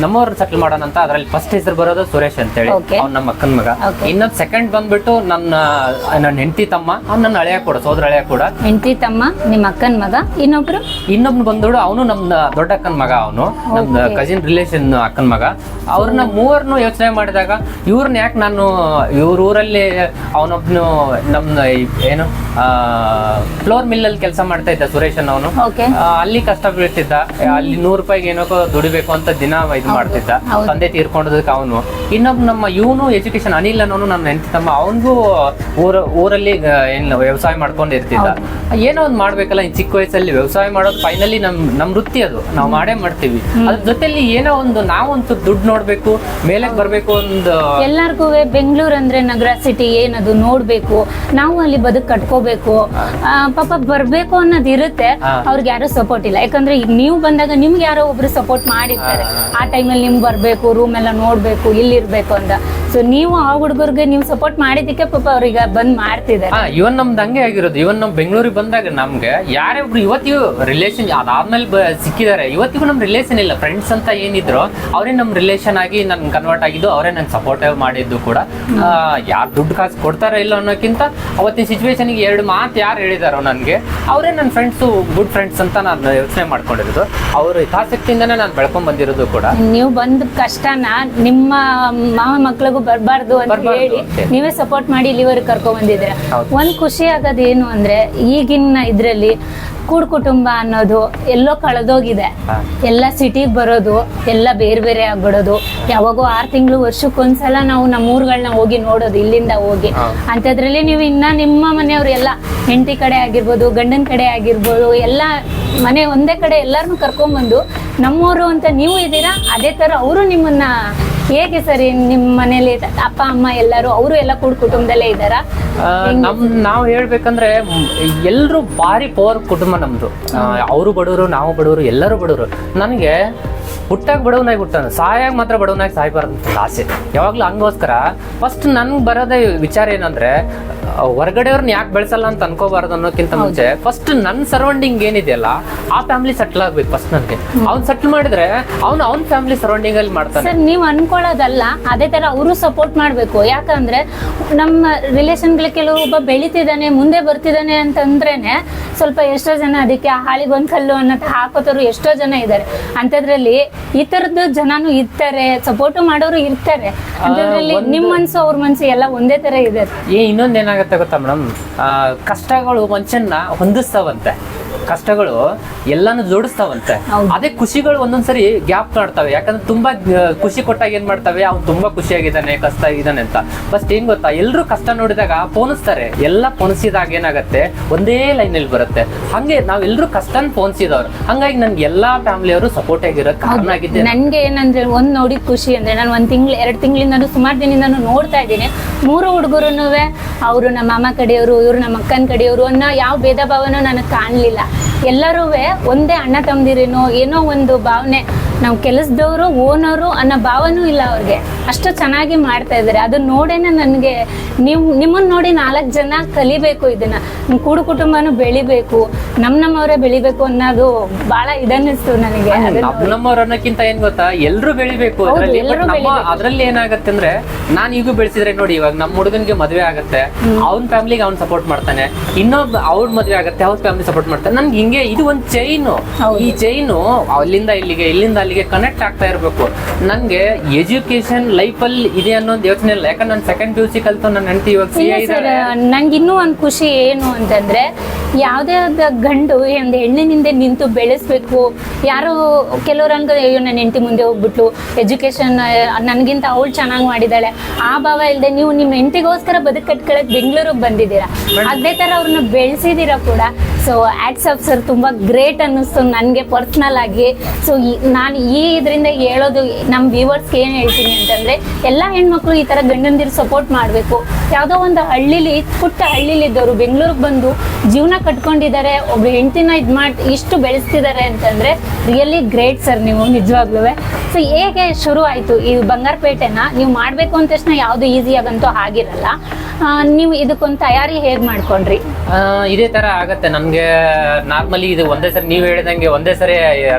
ನಮ್ಮವ್ರನ್ನ ಸೆಟಲ್ ಮಾಡೋಣ ಅಂತ. ಅದ್ರಲ್ಲಿ ಫಸ್ಟ್ ಹೆಸರು ಬರೋದು ಸುರೇಶ್ ಅಂತೇಳಿ, ಅವ್ನು ನಮ್ಮ ಅಕ್ಕನ ಮಗ. ಇನ್ನೊಂದು ಸೆಕೆಂಡ್ ಬಂದ್ಬಿಟ್ಟು ನನ್ನ ಹೆಂಡತಿ ತಮ್ಮ, ನನ್ನ ಹಳೆಯ ಕೂಡ, ಸೋದರ ಹಳೆಯ ಕೂಡ. ಹೆಂಡತಿ ತಮ್ಮ ನಿಮ್ಮ ಅಕ್ಕನ ಮಗ. ಇನ್ನೊಬ್ನು ಬಂದ್ಬಿಡು ಅವನು ನಮ್ ದೊಡ್ಡ ಅಕ್ಕನ ಮಗ. ಅವನು ನಮ್ ಕಸಿನ್ ರಿಲೇಷನ್ ಅಕ್ಕನ ಮಗ. ಅವ್ರನ್ನ ಮೂವರ್ನು ಯೋಚನೆ ಮಾಡಿದಾಗ ಇವ್ರನ್ನ ಯಾಕೆ ನಾನು ಇವ್ರ ಊರಲ್ಲಿ ಅವನೊಬ್ನು ನಮ್ನ ಏನು ಫ್ಲೋರ್ ಮಿಲ್ ಅಲ್ಲಿ ಕೆಲಸ ಮಾಡ್ತಾ ಇದ್ದ ಸುರೇಶನ್. ಅವನು ಅಲ್ಲಿ ಕಷ್ಟ ಬೀಳ್ತಿದ್ದ. ಅಲ್ಲಿ 100 ರೂಪಾಯಿಗೆ ಏನೋ ದುಡಿಬೇಕು ಅಂತ ದಿನ ಇದು ಮಾಡ್ತಿದ್ದ. ತಂದೆ ತೀರ್ಕೊಂಡದಕ್ಕೆ ಅವನು. ಇನ್ನೊಬ್ಬ ನಮ್ಮ ಇವನು ಎಜುಕೇಶನ್ ಅನಿಲ್ ಅನ್ನೋನು ನನ್ನ ಹೆಂಡತಿ ತಮ್ಮ. ಅವನಿಗೂ ಊರಲ್ಲಿ ಏನು ವ್ಯವಸಾಯ ಮಾಡ್ಕೊಂಡು ಇರ್ತಿದ್ದ. ಏನೋ ಒಂದು ಮಾಡ್ಬೇಕಲ್ಲ, ಚಿಕ್ಕ ವಯಸ್ಸಲ್ಲಿ ವ್ಯವಸಾಯ ಮಾಡೋದು ಫೈನಲಿ ನಮ್ ವೃತ್ತಿ, ಅದು ನಾವು ಮಾಡೇ ಮಾಡ್ತೀವಿ. ಅದ್ರ ಜೊತೆಲಿ ಏನೋ ಒಂದು ನಾವಂತೂ ದುಡ್ಡು ನೋಡ್ಬೇಕು, ಮೇಲೆ ಬರ್ಬೇಕು. ಒಂದು ಎಲ್ಲರಿಗೂ ಬೆಂಗಳೂರು ಅಂದ್ರೆ ನಗರ ಸಿಟಿ, ಏನದು ನೋಡ್ಬೇಕು, ನಾವು ಅಲ್ಲಿ ಬದುಕು ಕಟ್ಕೋಬೇಕು, ಪಾಪ ಬರ್ಬೇಕು ಅನ್ನೋದು ಇರುತ್ತೆ. ಅವ್ರಿಗೆ ಯಾರು ಸಪೋರ್ಟ್ ಇಲ್ಲ. ಯಾಕಂದ್ರೆ ಈಗ ನೀವು ಬಂದಾಗ ನಿಮ್ಗೆ ಯಾರೋ ಒಬ್ರು ಸಪೋರ್ಟ್ ಮಾಡಿರ್ತಾರೆ. ಆ ಟೈಮಲ್ಲಿ ನಿಮ್ಗೆ ಬರ್ಬೇಕು, ರೂಮ್ ಎಲ್ಲ ನೋಡ್ಬೇಕು, ಇಲ್ಲಿರ್ಬೇಕು ಅಂತ. ಸೊ ನೀವು ಆ ಹುಡುಗರಿಗೆ ನೀವು ಸಪೋರ್ಟ್ ಮಾಡಿದಕ್ಕೆ ಪಾಪ ಅವ್ರಿಗೆ ಬಂದ್ ಮಾಡ್ತಿದ್ದಾರೆ. ಇವನ್ ನಮ್ದು ಹಂಗೆ ಆಗಿರೋದು. ಇವನ್ ನಮ್ ಬೆಂಗಳೂರಿಗೆ ಬಂದಾಗ ನಮ್ಗೆ ಯಾರೇ ಒಬ್ರು ಇವತ್ತಿಗೂ ರಿಲೇಷನ್ ಅದಾದ್ಮೇಲೆ ಸಿಕ್ಕಿದ್ದಾರೆ. ಇವತ್ತಿಗೂ ನಮ್ ರಿಲೇಷನ್ ಇಲ್ಲ. ಫ್ರೆಂಡ್ಸ್ ಅಂತ ಏನಿದ್ರು ಅವರೇ ನಮ್ ರಿಲೇಷನ್ ಆಗಿ ನನ್ ಕನ್ವರ್ಟ್ ಆಗಿದ್ದು, ಅವರೇ ನನ್ ಸಪೋರ್ಟ್ ಮಾಡಿದ್ದು ಕೂಡ. ಯಾರು ದುಡ್ಡು ಕಾಸು ಕೊಡ್ತಾರೋ ಇಲ್ಲ ಅನ್ನೋಕ್ಕಿಂತ ಅವತ್ತಿನ ಸಿಚುವೇಶನ್ಗೆ 2 ಮಾತು ಯಾರು ಹೇಳಿದಾರೋ ನನ್ಗೆ, ಅವರೇ ನನ್ನ ಫ್ರೆಂಡ್ಸು, ಗುಡ್ ಫ್ರೆಂಡ್ಸ್ ಅಂತ ನಾನು ಯೋಚನೆ ಮಾಡ್ಕೊಂಡಿರೋದು. ಅವ್ರ ಹಿತಾಸಕ್ತಿಯಿಂದನೇ ನಾನು ಬೆಳ್ಕೊಂಡ್ ಬಂದಿರೋದು ಕೂಡ. ನೀವು ಬಂದ ಕಷ್ಟನ ನಿಮ್ಮ ಮಾವ ಮಕ್ಳಿಗೂ ಬರ್ಬಾರ್ದು ಅಂತ ಹೇಳಿ ನೀವೇ ಸಪೋರ್ಟ್ ಮಾಡಿ ಇಲ್ಲಿವರೆಗೆ ಕರ್ಕೊಂಡ್ ಬಂದಿದ್ದೀರ. ಒಂದ್ ಖುಷಿ ಆಗೋದು ಏನು ಅಂದ್ರೆ ಈಗಿನ ಇದ್ರಲ್ಲಿ ಕೂಡ್ ಕುಟುಂಬ ಅನ್ನೋದು ಎಲ್ಲೋ ಕಳೆದೋಗಿದೆ. ಎಲ್ಲ ಸಿಟಿಗೆ ಬರೋದು, ಎಲ್ಲ ಬೇರೆ ಬೇರೆ ಆಗ್ಬಿಡೋದು. ಯಾವಾಗೋ 6 ತಿಂಗಳು ವರ್ಷಕ್ಕೊಂದ್ಸಲ ನಾವು ನಮ್ಮ ಊರುಗಳನ್ನ ಹೋಗಿ ನೋಡೋದು, ಇಲ್ಲಿಂದ ಹೋಗಿ. ಅಂಥದ್ರಲ್ಲಿ ನೀವು ಇನ್ನ ನಿಮ್ಮ ಮನೆಯವ್ರು ಎಲ್ಲ ಹೆಂಡತಿ ಕಡೆ ಆಗಿರ್ಬೋದು, ಗಂಡನ ಕಡೆ ಆಗಿರ್ಬೋದು, ಎಲ್ಲ ಮನೆ ಒಂದೇ ಕಡೆ ಎಲ್ಲಾರನ್ನೂ ಕರ್ಕೊಂಡ್ಬಂದು ನಮ್ಮವರು ಅಂತ ನೀವು ಇದ್ದೀರಾ, ಅದೇ ತರ ಅವರು ನಿಮ್ಮನ್ನ ಹೇಗೆ ಸರಿ ನಿಮ್ಮ ಮನೇಲಿ ಅಪ್ಪ ಅಮ್ಮ ಎಲ್ಲರೂ ಅವರು ಎಲ್ಲ ಕುಟುಂಬದಲ್ಲೇ ಇದ್ದಾರಾ? ನಾವು ಹೇಳ್ಬೇಕಂದ್ರೆ ಎಲ್ಲರೂ ಭಾರಿ ಪವರ್ ಕುಟುಂಬ ನಮ್ದು. ಅವರು ಬಡವರು, ನಾವು ಬಡವರು, ಎಲ್ಲರೂ ಬಡವರು. ನನಗೆ ಹುಟ್ಟಾಗ ಬಡವನಾಗಿ ಹುಟ್ಟಾನ, ಸಾಯಾಗ ಮಾತ್ರ ಬಡವನಾಗಿ ಸಾಯ್ಬಾರ್ದು ಅಂತ ಆಸೆ ಯಾವಾಗ್ಲೂ. ಹಂಗೋಸ್ಕರ ಫಸ್ಟ್ ನನ್ಗೆ ಬರೋದೇ ವಿಚಾರ ಏನಂದ್ರೆ, ಹೊರಗಡೆಯವ್ರನ್ನ ಯಾಕೆ ಬೆಳೆಸಲ್ಲ ಅಂತ ಅನ್ಕೋಬಾರ್ದು ಅನ್ನೋಕ್ಕಿಂತ ಮುಂಚೆ ಫಸ್ಟ್ ನನ್ನ ಸರೌಂಡಿಂಗ್ ಏನಿದೆಯಲ್ಲ ಆ ಫ್ಯಾಮಿಲಿ ಸೆಟ್ಲ್ ಆಗ್ಬೇಕು ಫಸ್ಟ್. ನನಗೆ ಅವ್ನು ಸೆಟ್ಲ್ ಮಾಡಿದ್ರೆ ಅವ್ನ ಫ್ಯಾಮಿಲಿ ಸರೌಂಡಿಂಗ್ ಅಲ್ಲಿ ಮಾಡ್ತಾನೆ. ಸರ್, ನೀವು ಅನ್ಕೊಳ್ಳೋದಲ್ಲ, ಅದೇ ತರ ಅವರು ಸಪೋರ್ಟ್ ಮಾಡ್ಬೇಕು. ಯಾಕಂದ್ರೆ ನಮ್ಮ ರಿಲೇಷನ್ಗಳಿಗೆ ಕೆಲವೊಬ್ಬ ಬೆಳಿತಿದ್ದಾನೆ, ಮುಂದೆ ಬರ್ತಿದ್ದಾನೆ ಅಂತಂದ್ರೇನೆ ಸ್ವಲ್ಪ ಎಷ್ಟೋ ಜನ ಅದಕ್ಕೆ ಹಾಳಿಗೊಂದ್ ಕಲ್ಲು ಅನ್ನೋದು ಹಾಕೋತರು ಎಷ್ಟೋ ಜನ ಇದ್ದಾರೆ. ಅಂಥದ್ರಲ್ಲಿ ಈ ತರದ ಜನನು ಇರ್ತಾರೆ, ಸಪೋರ್ಟ್ ಮಾಡೋರು ಇರ್ತಾರೆ. ಅಂಥದ್ರಲ್ಲಿ ನಿಮ್ ಮನ್ಸು ಅವ್ರ ಮನ್ಸು ಎಲ್ಲ ಒಂದೇ ತರ ಇದೆ. ಇನ್ನೊಂದ್ ಏನಾಗುತ್ತೆ ಗೊತ್ತಾ ಮೇಡಮ್, ಕಷ್ಟಗಳು ಮನುಷ್ಯನ್ನ ಹೊಂದಿಸ್ತಾವಂತೆ, ಕಷ್ಟಗಳು ಎಲ್ಲಾನು ಜೋಡಿಸ್ತಾವಂತೆ. ಅದೇ ಖುಷಿಗಳು ಒಂದೊಂದ್ಸರಿ ಗ್ಯಾಪ್ ಮಾಡ್ತವೆ. ಯಾಕಂದ್ರೆ ತುಂಬಾ ಖುಷಿ ಕೊಟ್ಟಾಗ ಏನ್ ಮಾಡ್ತವೆ, ಅವ್ನು ತುಂಬಾ ಖುಷಿಯಾಗಿದ್ದಾನೆ, ಕಷ್ಟ ಆಗಿದ್ದಾನೆ ಅಂತ. ಫಸ್ಟ್ ಏನ್ ಗೊತ್ತಾ, ಎಲ್ರು ಕಷ್ಟ ನೋಡಿದಾಗ ಪೋಣಿಸ್ತಾರೆ. ಎಲ್ಲ ಪೋಣಿಸಿದಾಗ ಏನಾಗತ್ತೆ, ಒಂದೇ ಲೈನ್ ಅಲ್ಲಿ ಬರುತ್ತೆ. ಹಂಗೆ ನಾವೆಲ್ಲರೂ ಕಷ್ಟನ ಪೋಣಿಸಿದವ್ರು. ಹಂಗಾಗಿ ನನ್ಗೆ ಎಲ್ಲಾ ಫ್ಯಾಮಿಲಿಯವರು ಸಪೋರ್ಟ್ ಆಗಿರೋ ಕಾರಣ ಆಗಿದೆ. ನನ್ಗೆ ಏನಂದ್ರೆ ಒಂದ್ ನೋಡಿ ಖುಷಿ ಅಂದ್ರೆ, ನಾನು 2 ತಿಂಗಳಿಂದ ಸುಮಾರು ದಿನದಿಂದ ನೋಡ್ತಾ ಇದ್ದೀನಿ, 3 ಹುಡುಗರುನು ಅವರು ನಮ್ಮ ಮಾಮ ಕಡೆಯವರು, ಇವ್ರು ನಮ್ಮ ಅಕ್ಕನ ಕಡೆಯವರು ಅನ್ನೋ ಯಾವ ಭೇದ ಭಾವನೂ ನನಗೆ ಕಾಣಲಿಲ್ಲ. ಎಲ್ಲರೂ ಒಂದೇ ಅಣ್ಣ ತಮ್ಮದಿರೇನೋ ಏನೋ ಒಂದು ಭಾವನೆ, ನಾವು ಕೆಲಸದವರು ಓನರು ಅನ್ನೋ ಭಾವನೂ ಇಲ್ಲ ಅವ್ರಿಗೆ. ಅಷ್ಟು ಚೆನ್ನಾಗಿ ಮಾಡ್ತಾ ಇದ್ದಾರೆ. ಅದನ್ನ ನೋಡೇನೆ ನನಗೆ ನಿಮ್ಮನ್ನ ನೋಡಿ 4 ಜನ ಕಲಿಬೇಕು. ಇದನ್ನ ಕುಟುಂಬನೂ ಬೆಳಿಬೇಕು, ನಮ್ಮವರೇ ಬೆಳಿಬೇಕು ಅನ್ನೋದು ಬಹಳ ಇದನ್ನಿಸ್ತು ನನಗೆ. ನಮ್ಮವ್ರ ಅನ್ನೋಕ್ಕಿಂತ ಏನ್ ಗೊತ್ತಾ, ಎಲ್ರು ಬೆಳಿಬೇಕು. ಅದ್ರಲ್ಲಿ ಏನಾಗತ್ತೆ ಅಂದ್ರೆ, ನಾನ್ ಈಗೂ ಬೆಳೆಸಿದ್ರೆ ನೋಡಿ, ಇವಾಗ ನಮ್ಮ ಹುಡುಗನ್ಗೆ ಮದ್ವೆ ಆಗತ್ತೆ, ಅವ್ನ ಫ್ಯಾಮಿಲಿಗೆ ಅವ್ನ್ ಸಪೋರ್ಟ್ ಮಾಡ್ತಾನೆ, ಇನ್ನೊಬ್ಬ ಅವ್ರ ಮದ್ವೆ ಆಗತ್ತೆ, ಅವ್ರ ಫ್ಯಾಮಿಲಿ ಸಪೋರ್ಟ್ ಮಾಡ್ತಾನೆ. ನನ್ಗೆ ಹಿಂಗೆ ಇದು ಒಂದು ಚೈನು. ಈ ಚೈನು ಅಲ್ಲಿಂದ ಇಲ್ಲಿಗೆ, ಇಲ್ಲಿಂದ ಅಲ್ಲಿಗೆ ಕನೆಕ್ಟ್ ಆಗ್ತಾ ಇರ್ಬೇಕು. ನನ್ಗೆ ಎಜುಕೇಶನ್ ಲೈಫ್ ಅಲ್ಲಿ ಇದೆ ಅನ್ನೋದು ಯೋಚನೆ ಇಲ್ಲ. ಯಾಕಂದ್ರೆ ನಾನು 2nd PUC ಕಲ್ತು ನನ್ನ ಹೆಂಡತಿ ಇವಾಗ CA ಇದ್ದಾರೆ. ನಂಗೆ ಇನ್ನೂ ಒಂದು ಖುಷಿ ಏನು ಅಂತಂದ್ರೆ, ಯಾವುದೇ ಗಂಡು ಒಂದು ಹೆಣ್ಣಿನಿಂದ ನಿಂತು ಬೆಳೆಸ್ಬೇಕು. ಯಾರು ಕೆಲವ್ರು ಅನ್ಕೋ, ಅಯ್ಯೋ ನನ್ನ ಹೆಂಡತಿ ಮುಂದೆ ಹೋಗ್ಬಿಟ್ಲು, ಎಜುಕೇಶನ್ ನನಗಿಂತ ಅವಳು ಚೆನ್ನಾಗಿ ಮಾಡಿದಾಳೆ, ಆ ಭಾವ ಇಲ್ಲದೆ ನೀವು ನಿಮ್ಮ ಹೆಂಡತಿಗೋಸ್ಕರ ಬದುಕು ಕಟ್ಕೊಳ್ಳೋಕೆ ಬೆಂಗಳೂರಿಗೆ ಬಂದಿದ್ದೀರಾ. ಅದೇ ತರ ಅವ್ರನ್ನ ಬೆಳೆಸಿದ್ದೀರಾ ಕೂಡ. ಸೊ ಆಟ್ಸ್ ಆಫ್ ಸರ್, ತುಂಬಾ ಗ್ರೇಟ್ ಅನ್ನಿಸ್ತು ನನಗೆ ಪರ್ಸ್ನಲ್ ಆಗಿ. ಸೊ ನಾನು ಇದರಿಂದ ಹೇಳೋದು ನಮ್ಮ ವ್ಯೂವರ್ಸ್ಗೆ ಏನು ಹೇಳ್ತೀನಿ ಅಂತಂದ್ರೆ, ಎಲ್ಲ ಹೆಣ್ಮಕ್ಳು ಈ ತರ ಗಂಡಂದಿರು ಸಪೋರ್ಟ್ ಮಾಡಬೇಕು. ಯಾವುದೋ ಒಂದು ಹಳ್ಳಿಲಿ, ಪುಟ್ಟ ಹಳ್ಳಿಲಿ ಇದ್ದವರು ಬೆಂಗಳೂರಿಗೆ ಬಂದು ಜೀವನ ಕಟ್ಕೊಂಡಿದ್ದಾರೆ, ಒಬ್ರು ಹೆಂಡತಿನ ಇಷ್ಟು ಬೆಳೆಸ್ತಿದ್ದಾರೆ ಅಂತಂದ್ರೆ ರಿಯಲಿ ಗ್ರೇಟ್ ಸರ್ ನೀವು, ನಿಜವಾಗ್ಲೂ. ಸೊ ಹೇಗೆ ಶುರು ಆಯ್ತು ಈ ಬಂಗಾರಪೇಟೆನ ನೀವು ಮಾಡಬೇಕು ಅಂದ ತಕ್ಷಣ ಯಾವುದು ಈಸಿಯಾಗಂತೂ ಆಗಿರಲ್ಲ. ನೀವು ಇದಕ್ಕೊಂದು ತಯಾರಿ ಹೇಗೆ ಮಾಡ್ಕೊಂಡ್ರಿ? ಇದೇ ತರ ಆಗತ್ತೆ ನನ್ಗೆ. ನಾರ್ಮಲಿ ಇದು ಒಂದೇ ಸರಿ ನೀವು ಹೇಳಿದಂಗೆ ಒಂದೇ ಸರಿ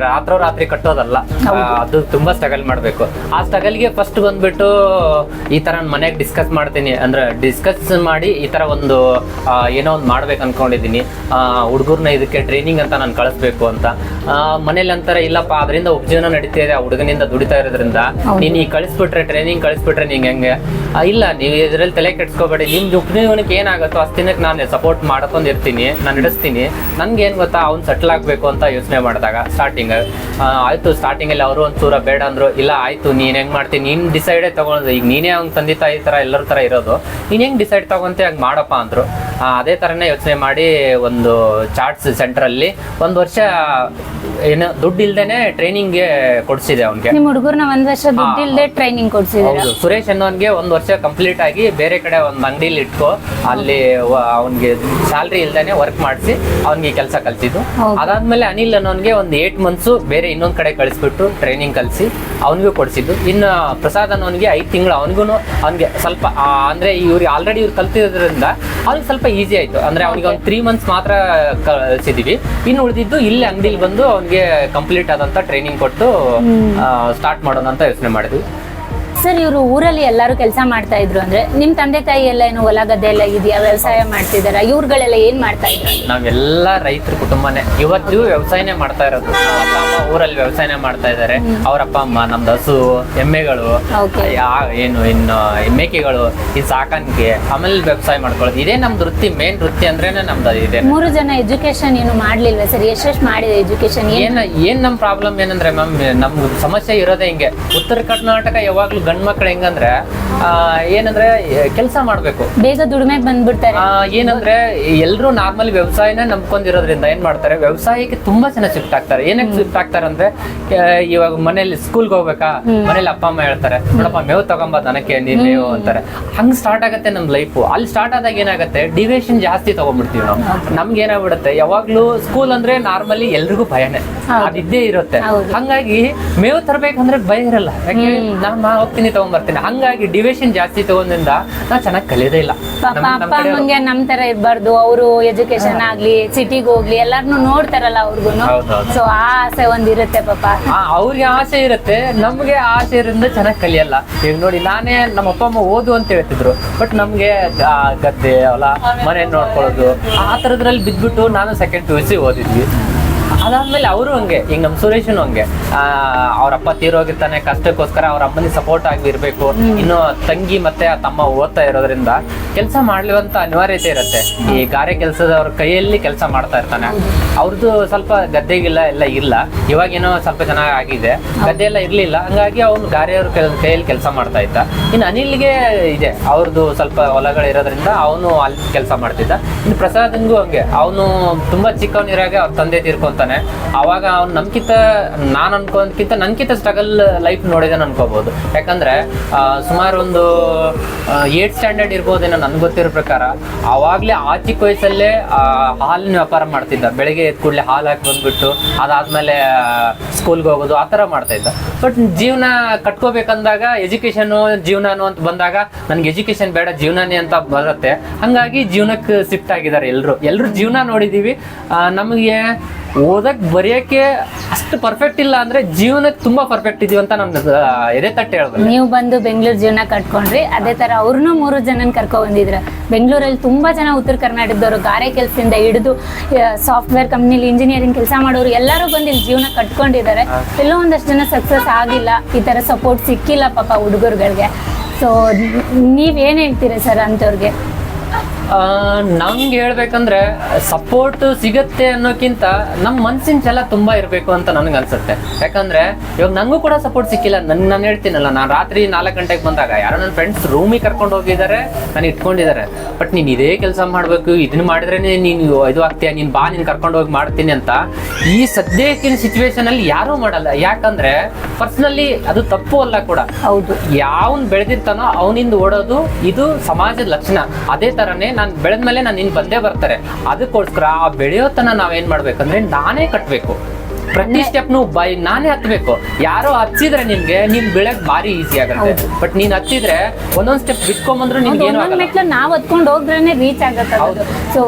ರಾತ್ರಿ ಕಟ್ಟೋದಲ್ಲ, ಅದು ತುಂಬಾ ಸ್ಟ್ರಗಲ್ ಮಾಡ್ಬೇಕು. ಆ ಸ್ಟ್ರಗಲ್ಗೆ ಫಸ್ಟ್ ಬಂದ್ಬಿಟ್ಟು ಈ ತರ ಮನೆಗೆ ಡಿಸ್ಕಸ್ ಮಾಡ್ತೀನಿ. ಅಂದ್ರೆ ಡಿಸ್ಕಸ್ ಮಾಡಿ ಈ ತರ ಒಂದು ಏನೋ ಒಂದು ಮಾಡ್ಬೇಕು ಅನ್ಕೊಂಡಿದೀನಿ. ಹುಡುಗರ್ನ ಇದಕ್ಕೆ ಟ್ರೈನಿಂಗ್ ಅಂತ ನಾನು ಕಳಿಸ್ಬೇಕು ಅಂತ. ಮನೇಲಿ ಅಂತಾರೆ, ಇಲ್ಲಪ್ಪ ಅದರಿಂದ ಉಪಜೀವನ ನಡೀತಾ ಇದೆ, ಹುಡುಗನಿಂದ ದುಡಿತಾ ಇರೋದ್ರಿಂದ ನೀನ್ ಈ ಕಳಿಸ್ಬಿಟ್ರೆ, ಟ್ರೈನಿಂಗ್ ಕಳಿಸ್ಬಿಟ್ರೆ ನಿಂಗೆ ಹೆಂಗೆ? ಇಲ್ಲ, ನೀವು ಇದ್ರಲ್ಲಿ ತಲೆ ಕೆಡ್ಸ್ಕೋಬೇಡಿ, ನಿಮ್ ಉಪಜೀವನಕ್ಕೆ ಏನಾಗುತ್ತೋ ಅಷ್ಟಿನಕ್ಕೆ ನಾನು ಸಪೋರ್ಟ್ ಮಾಡ್ಕೊಂಡಿರ್ತೀನಿ, ನಾನು ನಡೆಸ್ತೀನಿ. ನನ್ಗೆ ಏನ್ ಗೊತ್ತಾ, ಅವ್ನು ಸೆಟ್ಲ್ ಆಗ್ಬೇಕು ಅಂತ ಯೋಚನೆ ಮಾಡಿದಾಗ ಸ್ಟಾರ್ಟಿಂಗ್ ಆಯ್ತು. ಸ್ಟಾರ್ಟಿಂಗ್ ಅಲ್ಲಿ ಅವರು ಒಂಚೂರ ಬೇಡ ಅಂದ್ರು. ಇಲ್ಲ ಆಯ್ತು, ನೀನ್ ಹೆಂಗ್ ಮಾಡ್ತೀನಿ, ನೀನ್ ಡಿಸೈಡೇ ತಗೊಳೋದು. ಈಗ ನೀನೇ ಅವ್ನ ತಂದೆ ತಾಯಿ ತರ ಎಲ್ಲರ ತರ ಇರೋದು, ನೀನ್ ಹೆಂಗ್ ಡಿಸೈಡ್ ತಗೊಂತೆ ಹಂಗ್ ಮಾಡಪ್ಪ ಅಂದ್ರು. ಅದೇ ತರನೇ ಯೋಚನೆ ಮಾಡಿ ಒಂದು ಚಾರ್ಟ್ಸ್ ಸೆಂಟರ್ ಅಲ್ಲಿ 1 ವರ್ಷ ಏನು ದುಡ್ಡು ಇಲ್ದೇನೆ ಟ್ರೈನಿಂಗ್ಗೆ ಕೊಡ್ಸಿದೆ ಅವ್ನಿಗೆ. ನಿಮ್ಮ ಹುಡುಗರ್ನ 1 ವರ್ಷ ದುಡ್ಡು ಇಲ್ದೆ ಟ್ರೈನಿಂಗ್ ಕೊಡ್ಸಿದ್ರೆ? ಹೌದು, ಸುರೇಶ್ ಅನ್ನೋನ್ಗೆ 1 ವರ್ಷ ಕಂಪ್ಲೀಟ್ ಆಗಿ ಬೇರೆ ಕಡೆ ಒಂದು ಅಂಗಡಿಲಿ ಇಟ್ಕೋ, ಅಲ್ಲಿ ಅವ್ನಿಗೆ ಸ್ಯಾಲ್ರಿ ಇಲ್ದೇನೆ ವರ್ಕ್ ಮಾಡಿಸಿ ಅವ್ನಿಗೆ ಕೆಲಸ ಕಲ್ಸಿದ್ದು. ಅದಾದ್ಮೇಲೆ ಅನಿಲ್ ಅನ್ನೋನ್ಗೆ ಒಂದು 8 ಮಂತ್ಸ್ ಬೇರೆ ಇನ್ನೊಂದ್ ಕಡೆ ಕಳಿಸ್ಬಿಟ್ಟು ಟ್ರೈನಿಂಗ್ ಕಲಿಸಿ ಅವ್ನಿಗೂ ಕೊಡ್ಸಿದ್ದು. ಇನ್ನು ಪ್ರಸಾದ್ ಅನ್ನೋನ್ಗೆ 5 ತಿಂಗಳು ಅವ್ನಿಗೆ ಸ್ವಲ್ಪ ಅಂದ್ರೆ ಇವ್ರಿಗೆ ಆಲ್ರೆಡಿ ಇವ್ರು ಕಲ್ತಿರೋದ್ರಿಂದ ಅವ್ನಿಗೆ ಸ್ವಲ್ಪ ಈಸಿ ಆಯ್ತು. ಅಂದ್ರೆ ಅವ್ನಿಗೆ ಒಂದು 3 ಮಂತ್ಸ್ ಮಾತ್ರ ಕಲಿಸಿದೀವಿ. ಇನ್ನು ಉಳಿದಿದ್ದು ಇಲ್ಲಿ ಅಂಗಡಿಲಿ ಬಂದು ಅವ್ನಿಗೆ ಕಂಪ್ಲೀಟ್ ಆದಂತ ಟ್ರೈನಿಂಗ್ ಕೊಟ್ಟು ಸ್ಟಾರ್ಟ್ ಮಾಡೋಣ ಅಂತ ಯೋಚನೆ ಮಾಡಿದ್ವಿ. ಸರ್, ಇವರು ಊರಲ್ಲಿ ಎಲ್ಲರೂ ಕೆಲಸ ಮಾಡ್ತಾ ಇದ್ರು ಅಂದ್ರೆ, ನಿಮ್ ತಂದೆ ತಾಯಿ ಎಲ್ಲ ಏನು ಹೊಲ ಗದ್ದೆ ಎಲ್ಲ ಇದೆಯಾ, ವ್ಯವಸಾಯ ಮಾಡ್ತಿದಾರ? ಇವ್ರುಗಳೆಲ್ಲ ಏನ್ ಮಾಡ್ತಾ ಇದ್ರು? ನಾವೆಲ್ಲ ರೈತರ ಕುಟುಂಬನೇ, ಇವತ್ತು ವ್ಯವಸಾಯನೇ ಮಾಡ್ತಾ ಇರೋದು. ಅಪ್ಪ ಅಮ್ಮ ಊರಲ್ಲಿ ವ್ಯವಸಾಯನೇ ಮಾಡ್ತಾ ಇದಾರೆ. ಅವ್ರಪ್ಪ ಅಮ್ಮ ನಮ್ದು ಹಸು, ಎಮ್ಮೆಗಳು, ಏನು ಇನ್ನು ಮೇಕೆಗಳು, ಈ ಸಾಕಾಣಿಕೆ, ಆಮೇಲೆ ವ್ಯವಸಾಯ ಮಾಡ್ಕೊಳ್ಳೋದು, ಇದೇ ನಮ್ದು ವೃತ್ತಿ. ಮೇನ್ ವೃತ್ತಿ ಅಂದ್ರೇನೆ ನಮ್ದು ಇದೆ. 3 ಜನ ಎಜುಕೇಶನ್ ಏನು ಮಾಡ್ಲಿಲ್ವಾ ಸರ್? ಎಷ್ಟು ಮಾಡಿದೆ ಎಜುಕೇಶನ್? ಏನ್ ನಮ್ ಪ್ರಾಬ್ಲಮ್ ಏನಂದ್ರೆ ಮ್ಯಾಮ್, ನಮ್ಗೆ ಸಮಸ್ಯೆ ಇರೋದೇ ಹಿಂಗೆ. ಉತ್ತರ ಕರ್ನಾಟಕ ಯಾವಾಗ್ಲೂ ಹೆಣ್ಮಕ್ಳು ಹೆಂಗಂದ್ರೆ ಏನಂದ್ರೆ ಕೆಲಸ ಮಾಡ್ಬೇಕು, ಬೇಗ ದುಡಿಮೆಗೆ ಬಂದ್ಬಿಡ್ತಾರೆ. ಏನಂದ್ರೆ ಎಲ್ರು ನಾರ್ಮಲ್ ವ್ಯವಸಾಯನ ನಂಬ್ಕೊಂಡಿರೋದ್ರಿಂದ ಏನ್ ಮಾಡ್ತಾರೆ, ವ್ಯವಸಾಯಕ್ಕೆ ತುಂಬಾ ಜನ ಶಿಫ್ಟ್ ಆಗ್ತಾರೆ. ಏನಕ್ಕೆ ಶಿಫ್ಟ್ ಆಗ್ತಾರೆ ಅಂದ್ರೆ ಇವಾಗ ಮನೇಲಿ ಸ್ಕೂಲ್ಗೆ ಹೋಗ್ಬೇಕಾ, ಮನೇಲಿ ಅಪ್ಪ ಅಮ್ಮ ಹೇಳ್ತಾರೆ ನೋಡಪ್ಪ ಮೇವು ತಗೊಂಬ ದನಕ್ಕೆ ನೀನ್ ಮೇವು ಅಂತಾರೆ. ಹಂಗ್ ಸ್ಟಾರ್ಟ್ ಆಗತ್ತೆ ನಮ್ ಲೈಫ್. ಅಲ್ಲಿ ಸ್ಟಾರ್ಟ್ ಆದಾಗ ಏನಾಗತ್ತೆ, ಡಿವಿಯೇಷನ್ ಜಾಸ್ತಿ ತಗೊಂಡ್ಬಿಡ್ತೀವಿ ನಾವು. ನಮ್ಗೆ ಏನಾಗ್ಬಿಡುತ್ತೆ, ಯಾವಾಗ್ಲೂ ಸ್ಕೂಲ್ ಅಂದ್ರೆ ನಾರ್ಮಲಿ ಎಲ್ರಿಗೂ ಭಯನೇ, ಅದಿದ್ದೇ ಇರುತ್ತೆ. ಹಂಗಾಗಿ ಮೇವು ತರಬೇಕಂದ್ರೆ ಭಯ ಇರಲ್ಲ, ಯಾಕೆ ನಾ ಹೋಗ್ತೀನಿ ತಗೊಂಡ್ಬರ್ತೀನಿ. ಹಂಗಾಗಿ ಡಿವಿಯೇಷನ್ ಜಾಸ್ತಿ ತಗೊಂಡ್ರಿಂದ ನಾವ್ ಚೆನ್ನಾಗಿ ಕಲಿಯೋದೇ ಇಲ್ಲ. ಪಾಪ ಅಪ್ಪ ಅಮ್ಮಂಗೆ ನಮ್ ತರ ಇರ್ಬಾರ್ದು, ಅವರು ಎಜುಕೇಶನ್ ಆಗ್ಲಿ ಸಿಟಿಗೆ ಹೋಗ್ಲಿ ಎಲ್ಲಾರ್ನು ನೋಡ್ತಾರಲ್ಲ ಅವ್ರಿಗೂನು. ಸೊ ಆ ಆಸೆ ಒಂದಿರುತ್ತೆ ಪಾಪ. ಅವ್ರಿಗೆ ಆಸೆ ಇರುತ್ತೆ, ನಮ್ಗೆ ಆಸೆ ಇರೋದ್ರಿಂದ ಚೆನ್ನಾಗಿ ಕಲಿಯಲ್ಲ. ಈಗ ನೋಡಿ, ನಾನೇ ನಮ್ಮ ಅಪ್ಪ ಅಮ್ಮ ಓದು ಅಂತ ಹೇಳ್ತಿದ್ರು, ಬಟ್ ನಮ್ಗೆ ಗದ್ದೆ ಹೊಲ ಮನೆ ನೋಡ್ಕೊಳ್ಳೋದು ಆ ತರದ್ರಲ್ಲಿ ಬಿದ್ಬಿಟ್ಟು ನಾನು ಸೆಕೆಂಡ್ PUC ಓದಿದ್ವಿ. ಅದಾದ್ಮೇಲೆ ಅವರು ಹಂಗೆ, ಈಗ ನಮ್ ಸುರೇಶನು ಹಂಗೆ, ಅವ್ರ ಅಪ್ಪ ತೀರೋಗಿರ್ತಾನೆ, ಕಷ್ಟಕ್ಕೋಸ್ಕರ ಅವ್ರ ಅಮ್ಮನಿಗೆ ಸಪೋರ್ಟ್ ಆಗಿರ್ಬೇಕು. ಇನ್ನು ತಂಗಿ ಮತ್ತೆ ತಮ್ಮ ಓದ್ತಾ ಇರೋದ್ರಿಂದ ಕೆಲಸ ಮಾಡ್ಲಿವಂತ ಅನಿವಾರ್ಯತೆ ಇರುತ್ತೆ. ಈ ಗಾರೆ ಕೆಲಸದವ್ರ ಕೈಯಲ್ಲಿ ಕೆಲಸ ಮಾಡ್ತಾ ಇರ್ತಾನೆ. ಅವ್ರದ್ದು ಸ್ವಲ್ಪ ಗದ್ದೆಗಿಲ್ಲ ಎಲ್ಲ ಇಲ್ಲ, ಇವಾಗೇನೋ ಸ್ವಲ್ಪ ಚೆನ್ನಾಗಿ ಆಗಿದೆ, ಗದ್ದೆ ಎಲ್ಲ ಇರ್ಲಿಲ್ಲ. ಹಂಗಾಗಿ ಅವ್ನು ಗಾರೆಯವ್ರ ಕೈಯಲ್ಲಿ ಕೆಲಸ ಮಾಡ್ತಾ ಇದ್ದ. ಇನ್ನು ಅನಿಲ್ಗೆ ಇದೆ, ಅವ್ರದ್ದು ಸ್ವಲ್ಪ ಹೊಲಗಳು ಇರೋದ್ರಿಂದ ಅವನು ಅಲ್ಲಿ ಕೆಲಸ ಮಾಡ್ತಿದ್ದ. ಇನ್ನು ಪ್ರಸಾದಂಗೂ ಹಂಗೆ, ಅವನು ತುಂಬಾ ಚಿಕ್ಕವನಿರಾಗ ಅವ್ರ ತಂದೆ ತೀರ್ಕೊಂತಾನೆ. ಅವಾಗ ಅವ್ನು ನನ್ಕಿಂತ ನಾನು ಅನ್ಕೋದಕ್ಕಿಂತ ನನ್ಕಿಂತ ಸ್ಟ್ರಗಲ್ ಲೈಫ್ ನೋಡಿದೆ ಅನ್ಕೋಬಹುದು. ಯಾಕಂದ್ರೆ ಸುಮಾರು ಒಂದು 8th ಸ್ಟ್ಯಾಂಡರ್ಡ್ ಇರ್ಬೋದೇನೋ ನನ್ಗೆ ಗೊತ್ತಿರೋ ಪ್ರಕಾರ. ಅವಾಗ್ಲೇ ಆ ಚಿಕ್ಕ ವಯಸ್ಸಲ್ಲೇ ಹಾಲಿನ ವ್ಯಾಪಾರ ಮಾಡ್ತಿದ್ದ. ಬೆಳಿಗ್ಗೆ ಎದ್ದ ಕೂಡಲೇ ಹಾಲು ಹಾಕಿ ಬಂದ್ಬಿಟ್ಟು ಅದಾದ್ಮೇಲೆ ಸ್ಕೂಲ್ಗೆ ಹೋಗೋದು ಆ ತರ ಮಾಡ್ತಾ ಇದ್ದ. ಬಟ್ ಜೀವನ ಕಟ್ಕೋಬೇಕಂದಾಗ ಎಜುಕೇಶನ್ ಜೀವನನು ಅಂತ ಬಂದಾಗ ನನ್ಗೆ ಎಜುಕೇಶನ್ ಬೇಡ ಜೀವನನೇ ಅಂತ ಬರುತ್ತೆ. ಹಂಗಾಗಿ ಜೀವನಕ್ಕೆ ಶಿಫ್ಟ್ ಆಗಿದ್ದಾರೆ ಎಲ್ರು ಜೀವನ ನೋಡಿದೀವಿ. ನಮಗೆ ಓದಕ್ ಬರೆಯಕ್ಕೆ ಅಷ್ಟು ಪರ್ಫೆಕ್ಟ್ ಇಲ್ಲ ಅಂದ್ರೆ ಜೀವನಕ್ಕೆ ತುಂಬಾ ಪರ್ಫೆಕ್ಟ್ ಇದೀವಿ ಅಂತ ನಮ್ದು ಎದೆ ತಟ್ಟೆ ಹೇಳ್ಬೋದು. ನೀವು ಬಂದು ಬೆಂಗಳೂರು ಜೀವನ ಕಟ್ಕೊಂಡ್ರಿ, ಅದೇ ತರ ಅವ್ರನ್ನೂ 3 ಜನನ ಕರ್ಕೊ ಬಂದಿದ್ರ. ಬೆಂಗಳೂರಲ್ಲಿ ತುಂಬಾ ಜನ ಉತ್ತರ ಕರ್ನಾಟಕದವರು ಗಾರೆ ಕೆಲಸದಿಂದ ಹಿಡಿದು ಸಾಫ್ಟ್ವೇರ್ ಕಂಪ್ನಿಲಿ ಇಂಜಿನಿಯರಿಂಗ್ ಕೆಲಸ ಮಾಡೋರು ಎಲ್ಲರೂ ಬಂದು ಇಲ್ಲಿ ಜೀವನ ಕಟ್ಕೊಂಡಿದ್ದಾರೆ. ಎಲ್ಲೋ ಒಂದಷ್ಟು ಜನ ಸಕ್ಸಸ್ ಆಗಿಲ್ಲ, ಈ ತರ ಸಪೋರ್ಟ್ ಸಿಕ್ಕಿಲ್ಲ ಪಾಪ ಹುಡುಗರುಗಳಿಗೆ. ಸೊ ನೀವೇನ್ ಹೇಳ್ತೀರಾ ಸರ್ ಅಂತವ್ರಿಗೆ? ನಂಗೆ ಹೇಳ್ಬೇಕಂದ್ರೆ ಸಪೋರ್ಟ್ ಸಿಗತ್ತೆ ಅನ್ನೋಕ್ಕಿಂತ ನಮ್ಮ ಮನ್ಸಿನ ಛಲ ತುಂಬಾ ಇರಬೇಕು ಅಂತ ನನಗೆ ಅನ್ಸುತ್ತೆ. ಯಾಕಂದ್ರೆ ಇವಾಗ ನಂಗೂ ಕೂಡ ಸಪೋರ್ಟ್ ಸಿಕ್ಕಿಲ್ಲ. ನಾನು ಹೇಳ್ತೀನಲ್ಲ, ನಾನು ರಾತ್ರಿ 4 ಗಂಟೆಗೆ ಬಂದಾಗ ಯಾರೋ ನನ್ನ ಫ್ರೆಂಡ್ಸ್ ರೂಮಿಗೆ ಕರ್ಕೊಂಡು ಹೋಗಿದ್ದಾರೆ, ನಾನು ಇಟ್ಕೊಂಡಿದ್ದಾರೆ. ಬಟ್ ನೀನ್ ಇದೇ ಕೆಲಸ ಮಾಡ್ಬೇಕು, ಇದನ್ನ ಮಾಡಿದ್ರೆ ನೀನು ಇದು ಆಗ್ತೀಯ, ನೀನ್ ಬಾ ನೀನ್ ಕರ್ಕೊಂಡು ಹೋಗಿ ಮಾಡ್ತೀನಿ ಅಂತ ಈ ಸದ್ಯಕ್ಕಿನ ಸಿಚುವೇಶನ್ ಅಲ್ಲಿ ಯಾರೂ ಮಾಡಲ್ಲ. ಯಾಕಂದ್ರೆ ಪರ್ಸನಲಿ ಅದು ತಪ್ಪು ಅಲ್ಲ ಕೂಡ. ಹೌದು, ಯಾವನ್ ಬೆಳೆದಿರ್ತಾನೋ ಅವನಿಂದ ಓಡೋದು ಇದು ಸಮಾಜದ ಲಕ್ಷಣ. ಅದೇ ತರನೇ ನಾನು ಬೆಳೆದ್ಮೇಲೆ ನಾನು ಇನ್ ಬಂದೇ ಬರ್ತಾರೆ. ಅದಕ್ಕೋಸ್ಕರ ಆ ಬೆಳೆಯೋತನ ನಾವೇನ್ ಮಾಡ್ಬೇಕಂದ್ರೆ ನಾನೇ ಕಟ್ಬೇಕು. ಪ್ರತಿ ಸ್ಟೆಪ್ನು ನಾನೇ ಹತ್ಬೇಕು. ಯಾರೋ ಹಚ್ಚಿದ್ರೆ ನಿನ್ಗೆ ನೀನ್ ಬೆಳಕ್ ಭಾರಿ ಈಸಿ ಆಗುತ್ತೆ. ಬಟ್ ನೀನ್ ಹಚ್ಚಿದ್ರೆ ಒಂದೊಂದ್ ಸ್ಟೆಪ್ ಬಿಟ್ಕೊಂಡ್ಬಂದ್ರು ನಿನ್ಗೆ ಏನೋ ಆಗಲ್ಲ. ನಾವ್ ಹತ್ಕೊಂಡು ಹೋಗ್ರೇನೆ ರೀಚ್ ಆಗತ್ತೆ. ಸೊ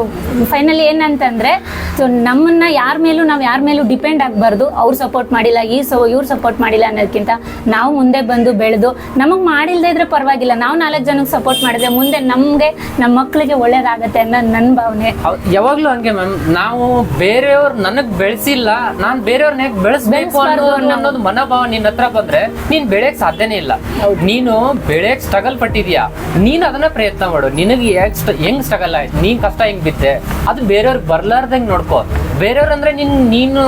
ಫೈನಲಿ ಏನಂತಂದ್ರೆ, ಸೊ ನಮ್ಮನ್ನ ಯಾರ ಮೇಲೂ ಡಿಪೆಂಡ್ ಆಗ್ಬಾರ್ದು. ಅವ್ರು ಸಪೋರ್ಟ್ ಮಾಡಿಲ್ಲ, ಇವ್ರು ಸಪೋರ್ಟ್ ಮಾಡಿಲ್ಲ ಅನ್ನೋದಕ್ಕಿಂತ ನಾವು ಮುಂದೆ ಬಂದು ಬೆಳೆದು ನಮಗ್ ಮಾಡಿಲ್ದೇ ಇದ್ರೆ ಪರವಾಗಿಲ್ಲ, ನಾವು 4 ಜನಕ್ಕೆ ಸಪೋರ್ಟ್ ಮಾಡಿದ್ರೆ ಮುಂದೆ ನಮ್ಗೆ ನಮ್ಮ ಮಕ್ಳಿಗೆ ಒಳ್ಳೇದಾಗತ್ತೆ ಅನ್ನೋದು ನನ್ನ ಭಾವನೆ. ಯಾವಾಗ್ಲೂ ಹಂಗೆ ಮ್ಯಾಮ್. ನಾವು ಬೇರೆಯವ್ರು ನನಗ್ ಬೆಳೆಸಿಲ್ಲ, ನಾನ್ ಬೇರೆಯವ್ರನ್ನ ಬೆಳೆಸ್ಬೇಕು ಅನ್ನೋದು ಮನೋಭಾವ ನಿನ್ನ ಹತ್ರ ಬಂದ್ರೆ ನೀನ್ ಬೆಳೆಯಕ್ ಸಾಧ್ಯನೇ ಇಲ್ಲ. ನೀನು ಬೆಳೆಯಕ್ ಸ್ಟ್ರಗಲ್ ಪಟ್ಟಿದ್ಯಾ, ನೀನ್ ಅದನ್ನ ಪ್ರಯತ್ನ ಮಾಡು. ನಿನಗೆ ಹೆಂಗ್ ಸ್ಟ್ರಗಲ್ ಆಯ್ತು, ನೀನ್ ಕಷ್ಟ ಹೆಂಗ್ ಬಿದ್ದೆ, ಅದು ಬೇರೆಯವ್ರಿಗೆ ಬರ್ಲಾರ್ದಂಗ್ ನೋಡ್ಕೋ. ಬೇರೆಯವ್ರು ಅಂದ್ರೆ ನೀನು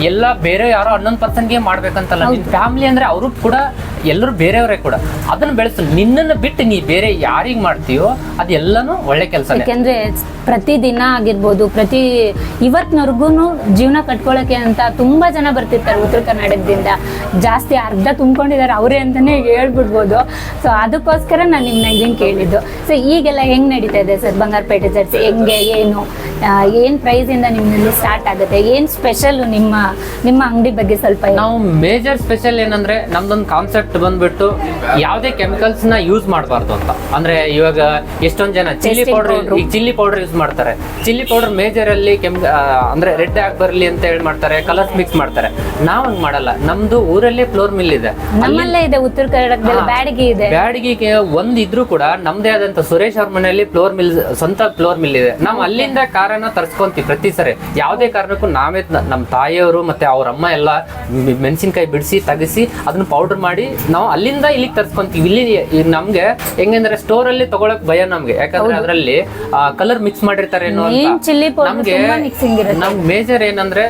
ಎಲ್ಲ ಬೇರೆ ಯಾರೋ 11% ಮಾಡ್ಬೇಕಂತಲ್ಲ. ನಿನ್ ಫ್ಯಾಮಿಲಿ ಅಂದ್ರೆ ಅವರು ಕೂಡ ಎಲ್ಲರೂ ಬೇರೆಯವರೇ ಕೂಡ. ಅದನ್ನ ಬೆಳೆಸು. ನಿನ್ನನ್ನು ಬಿಟ್ಟು ನೀ ಬೇರೆ ಯಾರಿಗ್ ಮಾಡ್ತೀಯೋ ಅದೆಲ್ಲನೂ ಒಳ್ಳೆ ಕೆಲಸ. ಯಾಕೆಂದ್ರೆ ಪ್ರತಿ ದಿನ ಆಗಿರ್ಬೋದು, ಇವತ್ತಿನವರೆಗೂ ಜೀವನ ಕಟ್ಕೊಳಕ್ಕೆ ಅಂತ ತುಂಬಾ ಜನ ಬರ್ತಿರ್ತಾರೆ ಉತ್ತರ ಕರ್ನಾಟಕದಿಂದ. ಜಾಸ್ತಿ ಅರ್ಧ ತುಂಬ್ಕೊಂಡಿದ್ದಾರೆ ಅವರೇ ಅಂತಾನೆ ಹೇಳ್ಬಿಡ್ಬೋದು. ಸೊ ಅದಕ್ಕೋಸ್ಕರ ನಾನು ನಿಮ್ನ ಇದನ್ನ ಕೇಳಿದ್ದು. ಸೊ ಈಗೆಲ್ಲ ಹೆಂಗ್ ನಡೀತಾ ಇದೆ ಸರ್ ಬಂಗಾರಪೇಟೆ ಜರ್ಸಿ? ಹೆಂಗೆ, ಏನ್ ಪ್ರೈಸ್ ಇಂದ ನಿಮ್ಮಲ್ಲಿ ಸ್ಟಾರ್ಟ್ ಆಗುತ್ತೆ? ಏನ್ ಸ್ಪೆಷಲ್ ನಿಮ್ಮ ಅಂಗಡಿ ಬಗ್ಗೆ ಸ್ವಲ್ಪ? ನಾವು ಮೇಜರ್ ಸ್ಪೆಷಲ್ ಏನಂದ್ರೆ ನಮ್ದೊಂದು ಕಾನ್ಸೆಪ್ಟ್ ಬಂದ್ಬಿಟ್ಟು ಯಾವುದೇ ಕೆಮಿಕಲ್ಸ್ ನ ಯೂಸ್ ಮಾಡಬಾರ್ದು ಅಂತ. ಅಂದ್ರೆ ಇವಾಗ ಎಷ್ಟೊಂದ್ ಜನ ಚಿಲ್ಲಿ ಪೌಡರ್ ಯೂಸ್ ಮಾಡ್ತಾರೆ. ಚಿಲ್ಲಿ ಪೌಡರ್ ಮೇಜರ್ ಅಲ್ಲಿ ಅಂದ್ರೆ ರೆಡ್ ಆಗಿ ಬರ್ಲಿ ಅಂತ ಹೇಳಿ ಮಾಡ್ತಾರೆ, ಕಲರ್ಸ್ ಮಿಕ್ಸ್ ಮಾಡ್ತಾರೆ. ನಾವ್ ಹಂಗ್ ಮಾಡಲ್ಲ. ನಮ್ದು ಊರಲ್ಲೇ ಫ್ಲೋರ್ ಮಿಲ್ ಇದೆ, ನಮ್ಮಲ್ಲೇ ಇದೆ ಉತ್ತರ ಕರ್ನಾಟಕದಲ್ಲಿ. ಬ್ಯಾಡಗಿಗೆ ಒಂದ್ ಇದ್ರು ಕೂಡ ನಮ್ದೇ ಆದಂತ ಸುರೇಶ್ ಅವ್ರ ಮನೆಯಲ್ಲಿ ಸ್ವಂತ ಫ್ಲೋರ್ ಮಿಲ್ ಇದೆ. ನಾವ್ ಅಲ್ಲಿಂದ ಕಾರನ್ನ ತರ್ಸ್ಕೊಂತೀವಿ ಪ್ರತಿ ಸರಿ. ಯಾವುದೇ ಕಾರಣಕ್ಕೂ ನಾವೇ ನಮ್ಮ ತಾಯಿಯವರು ಮತ್ತೆ ಅವ್ರ ಅಮ್ಮ ಎಲ್ಲ ಮೆಣಸಿನ್ಕಾಯಿ ಬಿಡಿಸಿ ತೆಗಿಸಿ ಅದನ್ನ ಪೌಡರ್ ಮಾಡಿ ನಾವು ಅಲ್ಲಿಂದ ಇಲ್ಲಿಗೆ ತರ್ಸ್ಕೊಂತೀವಿ. ಇಲ್ಲಿ ನಮ್ಗೆ ಹೆಂಗಂದ್ರೆ ಸ್ಟೋರ್ ಅಲ್ಲಿ ತಗೊಳಕ್ ಭಯ ನಮ್ಗೆ. ಯಾಕಂದ್ರೆ ಅದರಲ್ಲಿ ಕಲರ್ ಮಿಕ್ಸ್ ಮಾಡಿರ್ತಾರೆ ನಮ್ಗೆ. ನಮ್ ಮೇಜರ್ ಏನಂದ್ರೆ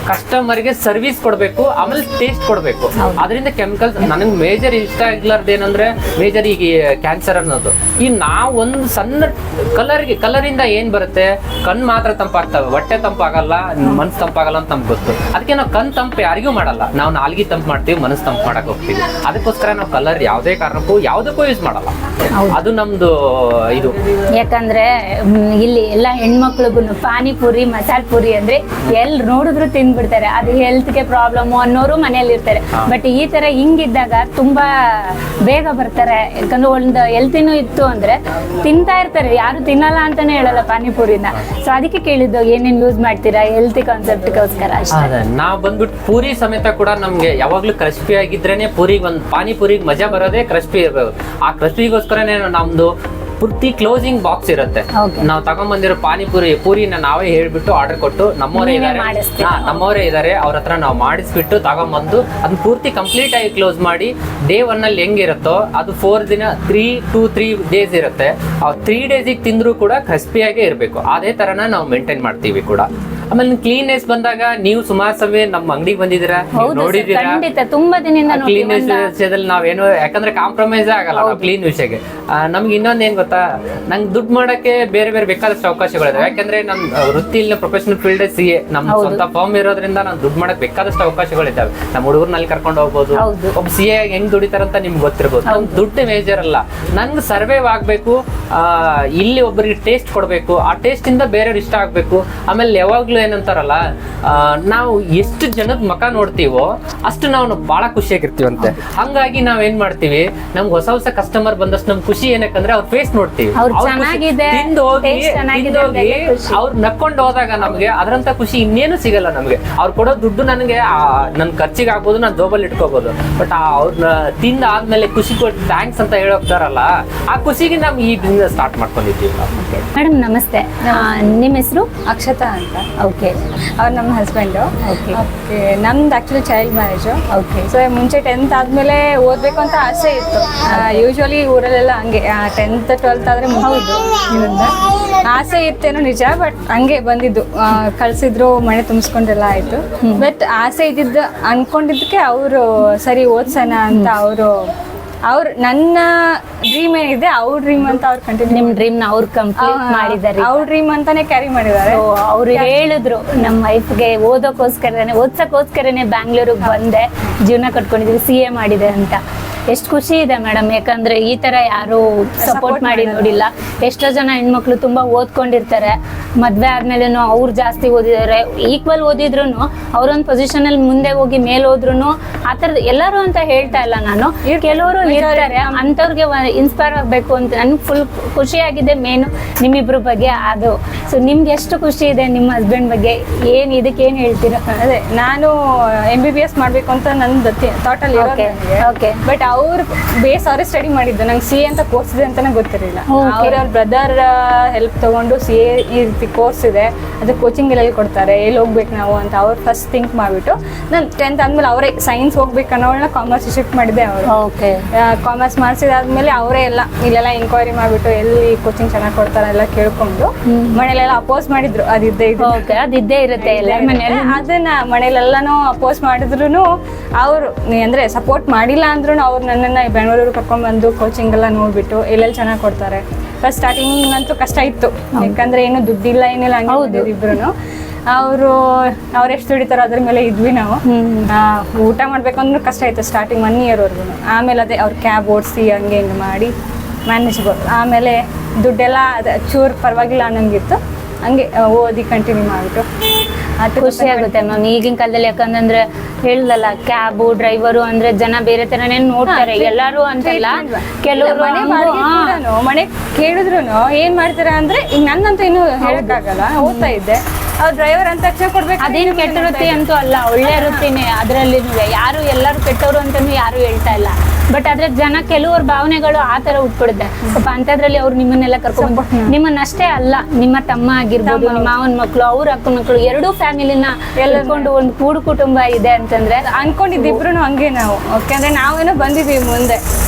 ಕಸ್ಟಮರ್ಗೆ ಸರ್ವಿಸ್ ಕೊಡಬೇಕು, ಆಮೇಲೆ ಟೇಸ್ಟ್ ಕೊಡಬೇಕು. ಅದರಿಂದ ಕೆಮಿಕಲ್ಸ್ ನನಗೆ ಮೇಜರ್ ಇಷ್ಟ ಆಗ್ಲಾರ್ದು ಏನಂದ್ರೆ ಮೇಜರ್ ಈಗ ಕ್ಯಾನ್ಸರ್ ಅನ್ನೋದು. ಈಗ ನಾವು ಒಂದು ಸಣ್ಣ ಕಲರಿಂದ ಏನ್ ಬರುತ್ತೆ, ಕಣ್ ಮಾತ್ರ ತಂಪಾಗ್ತವೆ, ಹೊಟ್ಟೆ ತಂಪಾಗಲ್ಲ, ಮನ್ಸು ತಂಪಾಗಲ್ಲ ಅಂತ ನಮ್ಗೆ ಗೊತ್ತು. ಅದಕ್ಕೆ ನಾವು ಕಣ್ ತಂಪು ಯಾರಿಗೂ ಮಾಡಲ್ಲ, ನಾವು ನಾಲ್ಗಿ ತಂಪು ಮಾಡ್ತೀವಿ, ಮನಸ್ಸು ತಂಪು ಮಾಡಕ್ ಹೋಗ್ತೀವಿ. ಅದಕ್ಕೋಸ್ಕರ ನಾವು ಕಲರ್ ಯಾವುದೇ ಕಾರಣಕ್ಕೂ ಯಾವುದಕ್ಕೂ ಯೂಸ್ ಮಾಡಲ್ಲ. ಅದು ನಮ್ದು ಇದು. ಯಾಕಂದ್ರೆ ಇಲ್ಲಿ ಎಲ್ಲ ಹೆಣ್ಮಕ್ಳಿಗೂ ಪಾನಿಪುರಿ ಮಸಾಲ ಪುರಿ ಅಂದ್ರೆ ಎಲ್ಲಿ ನೋಡಿದ್ರು ತಿಂದ್ಬಿಡ್ತಾರೆ, ಅದು ಹೆಲ್ತ್ಗೆ ಪ್ರಾಬ್ಲಮ್ ಅನ್ನೋರು ಮನೇಲಿ ಇರ್ತಾರೆ. ಬಟ್ ಈ ತರ ಹಿಂಗಿದ್ದಾಗ ತುಂಬಾ ಬೇಗ ಬರ್ತಾರೆ. ಯಾಕಂದ್ರೆ ಒಂದು ಹೆಲ್ತಿನೂ ಇತ್ತು ಅಂದ್ರೆ ತಿಂತಾ ಇರ್ತಾರೆ, ಯಾರು ತಿನ್ನಲ್ಲ ಅಂತಾನೆ ಹೇಳಲ್ಲ ಪಾನಿಪುರಿನ. ಸೊ ಅದಕ್ಕೆ ಕೇಳಿದ್ದು ಏನೇನ್ ಯೂಸ್ ಮಾಡ್ತೀರಾ ಹೆಲ್ತಿ ಕಾನ್ಸೆಪ್ಟ್ಗೋಸ್ಕರ ಅಷ್ಟೇ. ನಾವ್ ಬಂದ್ಬಿಟ್ಟು ಪೂರಿ ಸಮೇತ ಕೂಡ ನಮ್ಗೆ ಯಾವಾಗ್ಲೂ ಕ್ರಿಸ್ಪಿ ಆಗಿದ್ರೇನೆ ಪೂರಿಗೆ ಪಾನಿಪುರಿಗೆ ಮಜಾ ಬರೋದೇ ಕ್ರಿಸ್ಪಿ ಇರ್ಬೇಕು. ಆ ಕ್ರಿಸ್ಪಿಗೋಸ್ಕರನೇ ನಮ್ದು ಪೂರ್ತಿ ಕ್ಲೋಸಿಂಗ್ ಬಾಕ್ಸ್ ಇರುತ್ತೆ. ನಾವು ತಗೊಂಡ್ಬಂದಿರೋ ಪೂರಿನ ನಾವೇ ಹೇಳ್ಬಿಟ್ಟು ಆರ್ಡರ್ ಕೊಟ್ಟು ನಮ್ಮವರೇ ಇದಾರೆ ಅವ್ರ ಹತ್ರ ನಾವು ಮಾಡಿಸ್ಬಿಟ್ಟು ತಗೊಂಡ್ಬಂದು ಅದನ್ನ ಪೂರ್ತಿ ಕಂಪ್ಲೀಟ್ ಆಗಿ ಕ್ಲೋಸ್ ಮಾಡಿ ಡೇ 1 ಅಲ್ಲಿ ಹೆಂಗಿರುತ್ತೋ ಅದು 4 ದಿನ 3 ಡೇಸ್ ಇರುತ್ತೆ. ಆ 3 ಡೇಸಿಗೆ ತಿಂದ್ರು ಕೂಡ ಕ್ರಿಸ್ಪಿಯಾಗೇ ಇರಬೇಕು. ಅದೇ ತರನ ನಾವು ಮೇಂಟೈನ್ ಮಾಡ್ತೀವಿ ಕೂಡ. ಆಮೇಲೆ ಕ್ಲೀನ್ನೆಸ್ ಬಂದಾಗ ನೀವು ಸುಮಾರು ಸಮಯ ನಮ್ಮ ಅಂಗಡಿಗೆ ಬಂದಿದ್ದೀರಾ, ನೋಡಿದೀರಾ. ತುಂಬಾ ದಿನದಿಂದ ಕ್ಲೀನ್ನೆಸ್ ವಿಷಯದಲ್ಲಿ ನಾವೇನು ಯಾಕಂದ್ರೆ ಕಾಂಪ್ರಮೈಸ್ ಆಗಲ್ಲ ನಾವು ಕ್ಲೀನ್ ವಿಷಯಕ್ಕೆ. ನಮ್ಗೆ ಇನ್ನೊಂದ್ ಏನ್ ಗೊತ್ತಾ, ನಂಗೆ ದುಡ್ಡು ಮಾಡಕ್ಕೆ ಬೇರೆ ಬೇರೆ ಬೇಕಾದಷ್ಟು ಅವಕಾಶಗಳಿದೆ. ಯಾಕಂದ್ರೆ ನನ್ನ ವೃತ್ತಿಲಿ ಪ್ರೊಫೆಷನಲ್ ಫೀಲ್ಡ್ CA, ನಮ್ಮ ಸ್ವಂತ ಫಾರ್ಮ್ ಇರೋದ್ರಿಂದ ನಾನು ದುಡ್ಡು ಮಾಡಕ್ ಬೇಕಾದಷ್ಟು ಅವಕಾಶಗಳಿದ್ದಾವೆ. ನಮ್ಮ ಹುಡುಗರ್ನಲ್ಲಿ ಕರ್ಕೊಂಡು ಹೋಗ್ಬೋದು. ಒಬ್ಬ CA ಹೆಂಗ್ ದುಡಿತಾರಂತ ನಿಮ್ಗೆ ಗೊತ್ತಿರ್ಬೋದು. ನಮ್ಗೆ ದುಡ್ಡು ಮೇಜರ್ ಅಲ್ಲ, ನನ್ಗೆ ಸರ್ವೈವ್ ಆಗ್ಬೇಕು, ಇಲ್ಲಿ ಒಬ್ಬರಿಗೆ ಟೇಸ್ಟ್ ಕೊಡ್ಬೇಕು, ಆ ಟೇಸ್ಟ್ ಇಂದ ಬೇರೆಯವ್ರು ಇಷ್ಟ ಆಗ್ಬೇಕು. ಆಮೇಲೆ ಯಾವಾಗ್ಲೂ ಏನಂತಾರಲ್ಲ, ನಾವು ಎಷ್ಟು ಜನದ ಮುಖ ನೋಡ್ತೀವೋ ಅಷ್ಟು ನಾವು ಬಹಳ ಖುಷಿಯಾಗಿರ್ತೀವಂತೆ. ಹಂಗಾಗಿ ನಾವ್ ಏನ್ ಮಾಡ್ತೀವಿ, ನಮ್ಗೆ ಹೊಸ ಹೊಸ ಕಸ್ಟಮರ್ ಬಂದಷ್ಟು ನಮ್ ಖುಷಿ ಏನಕ್ಕಂದ್ರೆ ಅವ್ರ ಫೇಸ್ ನೋಡ್ತೀವಿ, ಅವ್ರು ನಕ್ಕೊಂಡು ಹೋದಾಗ ನಮ್ಗೆ ಅದರಂತ ಖುಷಿ ಇನ್ನೇನು ಸಿಗಲ್ಲ. ನಮ್ಗೆ ಅವ್ರು ಕೊಡೋ ದುಡ್ಡು ನನಗೆ ನನ್ ಖರ್ಚಿಗೆ ಆಗ್ಬೋದು, ನಾನು ಜೋಬಲ್ಲಿ ಇಟ್ಕೋಬಹುದು. ಬಟ್ ಅವ್ರನ್ನ ತಿಂದ ಆದ್ಮೇಲೆ ಖುಷಿ ಕೊಟ್ಟು ಥ್ಯಾಂಕ್ಸ್ ಅಂತ ಹೇಳೋಗ್ತಾರಲ್ಲ, ಆ ಖುಷಿಗೆ ನಾವು ಈ ಬಿಸ್ನೆಸ್ ಸ್ಟಾರ್ಟ್ ಮಾಡ್ಕೊಂಡಿದ್ದೀವಿ. ಮೇಡಮ್ ನಮಸ್ತೆ, ನಿಮ್ಮ ಹೆಸರು? ಅಕ್ಷತಾ ಅಂತ. ಓಕೆ. ಅವ್ರು ನಮ್ಮ ಹಸ್ಬೆಂಡು. ಓಕೆ. ನಮ್ದು actually child marriage. Okay. So ಮುಂಚೆ 10th ಆದ್ಮೇಲೆ ಓದ್ಬೇಕು ಅಂತ ಆಸೆ ಇತ್ತು. ಯೂಶ್ವಲಿ ಊರಲ್ಲೆಲ್ಲ ಹಂಗೆ 10th 12th ಆದ್ರೆ ಹೌದು ಆಸೆ ಇತ್ತೇನೋ ನಿಜ. ಬಟ್ ಹಂಗೆ ಬಂದಿದ್ದು, ಕಳ್ಸಿದ್ರು, ಮನೆ ತುಂಬಿಸ್ಕೊಂಡೆಲ್ಲ ಆಯ್ತು. ಬಟ್ ಆಸೆ ಇದ್ದಿದ್ದು ಅನ್ಕೊಂಡಿದ್ದಕ್ಕೆ ಅವರು ಸರಿ ಓದ್ಸೋಣ ಅಂತ ಅವ್ರು ನನ್ನ ಡ್ರೀಮ್ ಏನಿದೆ ಅವ್ರ ಡ್ರೀಮ್ ಅಂತ ಅವ್ರು ಕಂಟಿನ್ಯೂ, ನಿಮ್ ಡ್ರೀಮ್ ನ ಅವ್ರು ಕಂಪ್ಲೀಟ್ ಮಾಡಿದ್ದಾರೆ. ಅವ್ರ ಡ್ರೀಮ್ ಅಂತಾನೆ ಕ್ಯಾರಿ ಮಾಡಿದ್ದಾರೆ. ಅವ್ರು ಹೇಳಿದ್ರು ನಮ್ಮ ವೈಫ್ಗೆ ಓದ್ಸಕ್ಕೋಸ್ಕರನೇ ಬ್ಯಾಂಗ್ಳೂರಿಗೆ ಬಂದೆ, ಜೀವನ ಕಟ್ಕೊಂಡಿದ್ದೀವಿ, CA ಮಾಡಿದೆ ಅಂತ. ಎಷ್ಟು ಖುಷಿ ಇದೆ ಮೇಡಮ್, ಯಾಕಂದ್ರೆ ಈ ತರ ಯಾರು ಸಪೋರ್ಟ್ ಮಾಡಿ ನೋಡಿಲ್ಲ. ಎಷ್ಟೋ ಜನ ಹೆಣ್ಮಕ್ಳು ತುಂಬಾ ಓದ್ಕೊಂಡಿರ್ತಾರೆ, ಮದ್ವೆ ಆದ್ಮೇಲೆ ಅವ್ರು ಜಾಸ್ತಿ ಓದಿದ್ದಾರೆ, ಈಕ್ವಲ್ ಓದಿದ್ರು ಅವ್ರೊಂದ್ ಪೊಸಿಷನ್ ಅಲ್ಲಿ ಮುಂದೆ ಹೋಗಿ ಮೇಲ್ ಹೋದ್ರು ಆ ತರದ್ ಎಲ್ಲರೂ ಅಂತ ಹೇಳ್ತಾ ಇಲ್ಲ ನಾನು, ಕೆಲವರು ಇರ್ತಾರೆ ಅಂತವ್ರಿಗೆ ಇನ್ಸ್ಪೈರ್ ಆಗ್ಬೇಕು ಅಂತ ನನ್ಗೆ ಫುಲ್ ಖುಷಿಯಾಗಿದೆ. ಮೇನು ನಿಮ್ಮಿಬ್ರ ಬಗ್ಗೆ ಅದು. ಸೊ ನಿಮ್ಗೆ ಎಷ್ಟು ಖುಷಿ ಇದೆ ನಿಮ್ಮ ಹಸ್ಬೆಂಡ್ ಬಗ್ಗೆ, ಇದಕ್ಕೆ ಏನ್ ಹೇಳ್ತೀರಾ? ಅದೇ ನಾನು MBBS ಮಾಡ್ಬೇಕು ಅಂತ ನಂದು ಥಾಟ್ ಅಲ್ಲಿ ಓಕೆ. ಬಟ್ ಅವ್ರ ಬೇಸ್ ಅವರೇ ಸ್ಟಡಿ ಮಾಡಿದ್ದು. ನಂಗೆ CA ಅಂತ ಕೋರ್ಸ್ ಇದೆ ಅಂತಾನೆ ಗೊತ್ತಿರಲಿಲ್ಲ. ಅವ್ರ ಬ್ರದರ್ ಹೆಲ್ಪ್ ತಗೊಂಡು CA ಈ ರೀತಿ ಕೋರ್ಸ್ ಇದೆ, ಅದು ಕೋಚಿಂಗ್ ಎಲ್ಲ ಕೊಡ್ತಾರೆ, ಎಲ್ಲಿ ಹೋಗ್ಬೇಕು ನಾವು ಅಂತ ಅವ್ರು ಫಸ್ಟ್ ಥಿಂಕ್ ಮಾಡಿಬಿಟ್ಟು, ನಾನು 10th ಆದ್ಮೇಲೆ ಅವರೇ ಸೈನ್ಸ್ ಹೋಗ್ಬೇಕು ಅನ್ನೋಳನ್ನ ಕಾಮರ್ಸ್ ಶಿಫ್ಟ್ ಮಾಡಿದೆ. ಅವರು ಕಾಮರ್ಸ್ ಮಾಡಿಸಿದಾದ್ಮೇಲೆ ಅವರೇ ಇಲ್ಲೆಲ್ಲ ಎಂಕ್ವೈರಿ ಮಾಡಿಬಿಟ್ಟು ಎಲ್ಲಿ ಕೋಚಿಂಗ್ ಚೆನ್ನಾಗಿ ಕೊಡ್ತಾರೆ ಎಲ್ಲ ಕೇಳ್ಕೊಂಡು ಮನೇಲೆಲ್ಲ ಅಪೋಸ್ ಮಾಡಿದ್ರು. ಅದಿದ್ದೇ ಇರುತ್ತೆ ಎಲ್ಲರ ಮನೆಯಲ್ಲಿ. ಅದನ್ನ ಮನೇಲೆಲ್ಲಾನು ಅಪೋಸ್ ಮಾಡಿದ್ರು ಅವರು ಅಂದ್ರೆ ಸಪೋರ್ಟ್ ಮಾಡಿಲ್ಲ ಅಂದ್ರೂ ಅವ್ರು ನನ್ನನ್ನು ಬೆಂಗಳೂರಿಗೆ ಕರ್ಕೊಂಡ್ಬಂದು ಕೋಚಿಂಗ್ ಎಲ್ಲ ನೋಡ್ಬಿಟ್ಟು ಎಲ್ಲೆಲ್ಲಿ ಚೆನ್ನಾಗಿ ಕೊಡ್ತಾರೆ. ಫಸ್ಟ್ ಸ್ಟಾರ್ಟಿಂಗ್ ಅಂತೂ ಕಷ್ಟ ಇತ್ತು, ಯಾಕಂದ್ರೆ ಏನು ದುಡ್ಡಿಲ್ಲ ಏನಿಲ್ಲ ಹಂಗೆ ಇಬ್ರು. ಅವ್ರೆಷ್ಟು ದುಡಿತಾರೋ ಅದ್ರ ಮೇಲೆ ಇದ್ವಿ ನಾವು. ಊಟ ಮಾಡ್ಬೇಕಂದ್ರೂ ಕಷ್ಟ ಆಯ್ತು ಸ್ಟಾರ್ಟಿಂಗ್ 1 year ವರ್ಗು. ಆಮೇಲೆ ಅದೇ ಅವ್ರು ಕ್ಯಾಬ್ ಓಡಿಸಿ ಹಂಗೆ ಹಿಂಗೆ ಮಾಡಿ ಮ್ಯಾನೇಜ್ ಕೊಟ್ಟು ಆಮೇಲೆ ದುಡ್ಡೆಲ್ಲ ಚೂರು ಪರವಾಗಿಲ್ಲ ಅನ್ನಂಗಿತ್ತು. ಹಂಗೆ ಓದಿ ಕಂಟಿನ್ಯೂ ಮಾಡಿಬಿಟ್ಟು ಖುಷಿ ಆಗುತ್ತೆ ಮ್ಯಾಮ್ ಈಗಿನ ಕಾಲದಲ್ಲಿ. ಯಾಕಂದ್ರೆ ಹೇಳ್ದಲ್ಲ, ಕ್ಯಾಬು ಡ್ರೈವರು ಅಂದ್ರೆ ಜನ ಬೇರೆ ತರನೇ ನೋಡ್ತಾರೆ, ಎಲ್ಲರೂ ಅಂತಲ್ಲ, ಕೆಲವರು ಮನೆ ಕೇಳಿದ್ರು ಏನ್ ಮಾಡ್ತಾರೆ ಅಂದ್ರೆ ಈಗ ನನ್ನಂತೂ ಇನ್ನೂ ಹೇಳಕ್ಕಾಗಲ್ಲ, ಓದ್ತಾ ಇದ್ದೆ. ಅವ್ರು ಡ್ರೈವರ್ ಅಂತ ತಕ್ಷಣ ಕೊಡ್ಬೇಕು. ಅದೇನು ಕೆಟ್ಟ ವೃತ್ತಿ ಅಂತೂ ಅಲ್ಲ, ಒಳ್ಳೆ ವೃತ್ತಿನೇ. ಅದರಲ್ಲಿ ಯಾರು ಎಲ್ಲರೂ ಕೆಟ್ಟವರು ಅಂತಾನು ಯಾರು ಹೇಳ್ತಾ ಇಲ್ಲ. ಬಟ್ ಆದ್ರೆ ಜನ ಕೆಲವ್ರ ಭಾವನೆಗಳು ಆ ತರ ಉಟ್ಬಿಡುತ್ತೆ. ಸ್ವಲ್ಪ ಅಂತದ್ರಲ್ಲಿ ಅವ್ರು ನಿಮ್ಮನ್ನೆಲ್ಲ ಕರ್ಕೊಂಡು, ನಿಮ್ಮನ್ನಷ್ಟೇ ಅಲ್ಲ, ನಿಮ್ಮ ತಮ್ಮ ಆಗಿರ್ಬೋದು, ನಿಮ್ಮ ಮಾವನ ಮಕ್ಕಳು, ಅವ್ರ ಅಕ್ಕನ ಮಕ್ಕಳು, ಎರಡೂ ಫ್ಯಾಮಿಲಿನ ಎಲ್ಲಕೊಂಡು ಒಂದು ಕೂಡು ಕುಟುಂಬ ಇದೆ ಅಂತಂದ್ರೆ ಅನ್ಕೊಂಡಿದ್ದಿಬ್ರು ಹಂಗೆ ನಾವು. ಯಾಕಂದ್ರೆ ನಾವೇನೋ ಬಂದಿದೀವಿ ಮುಂದೆ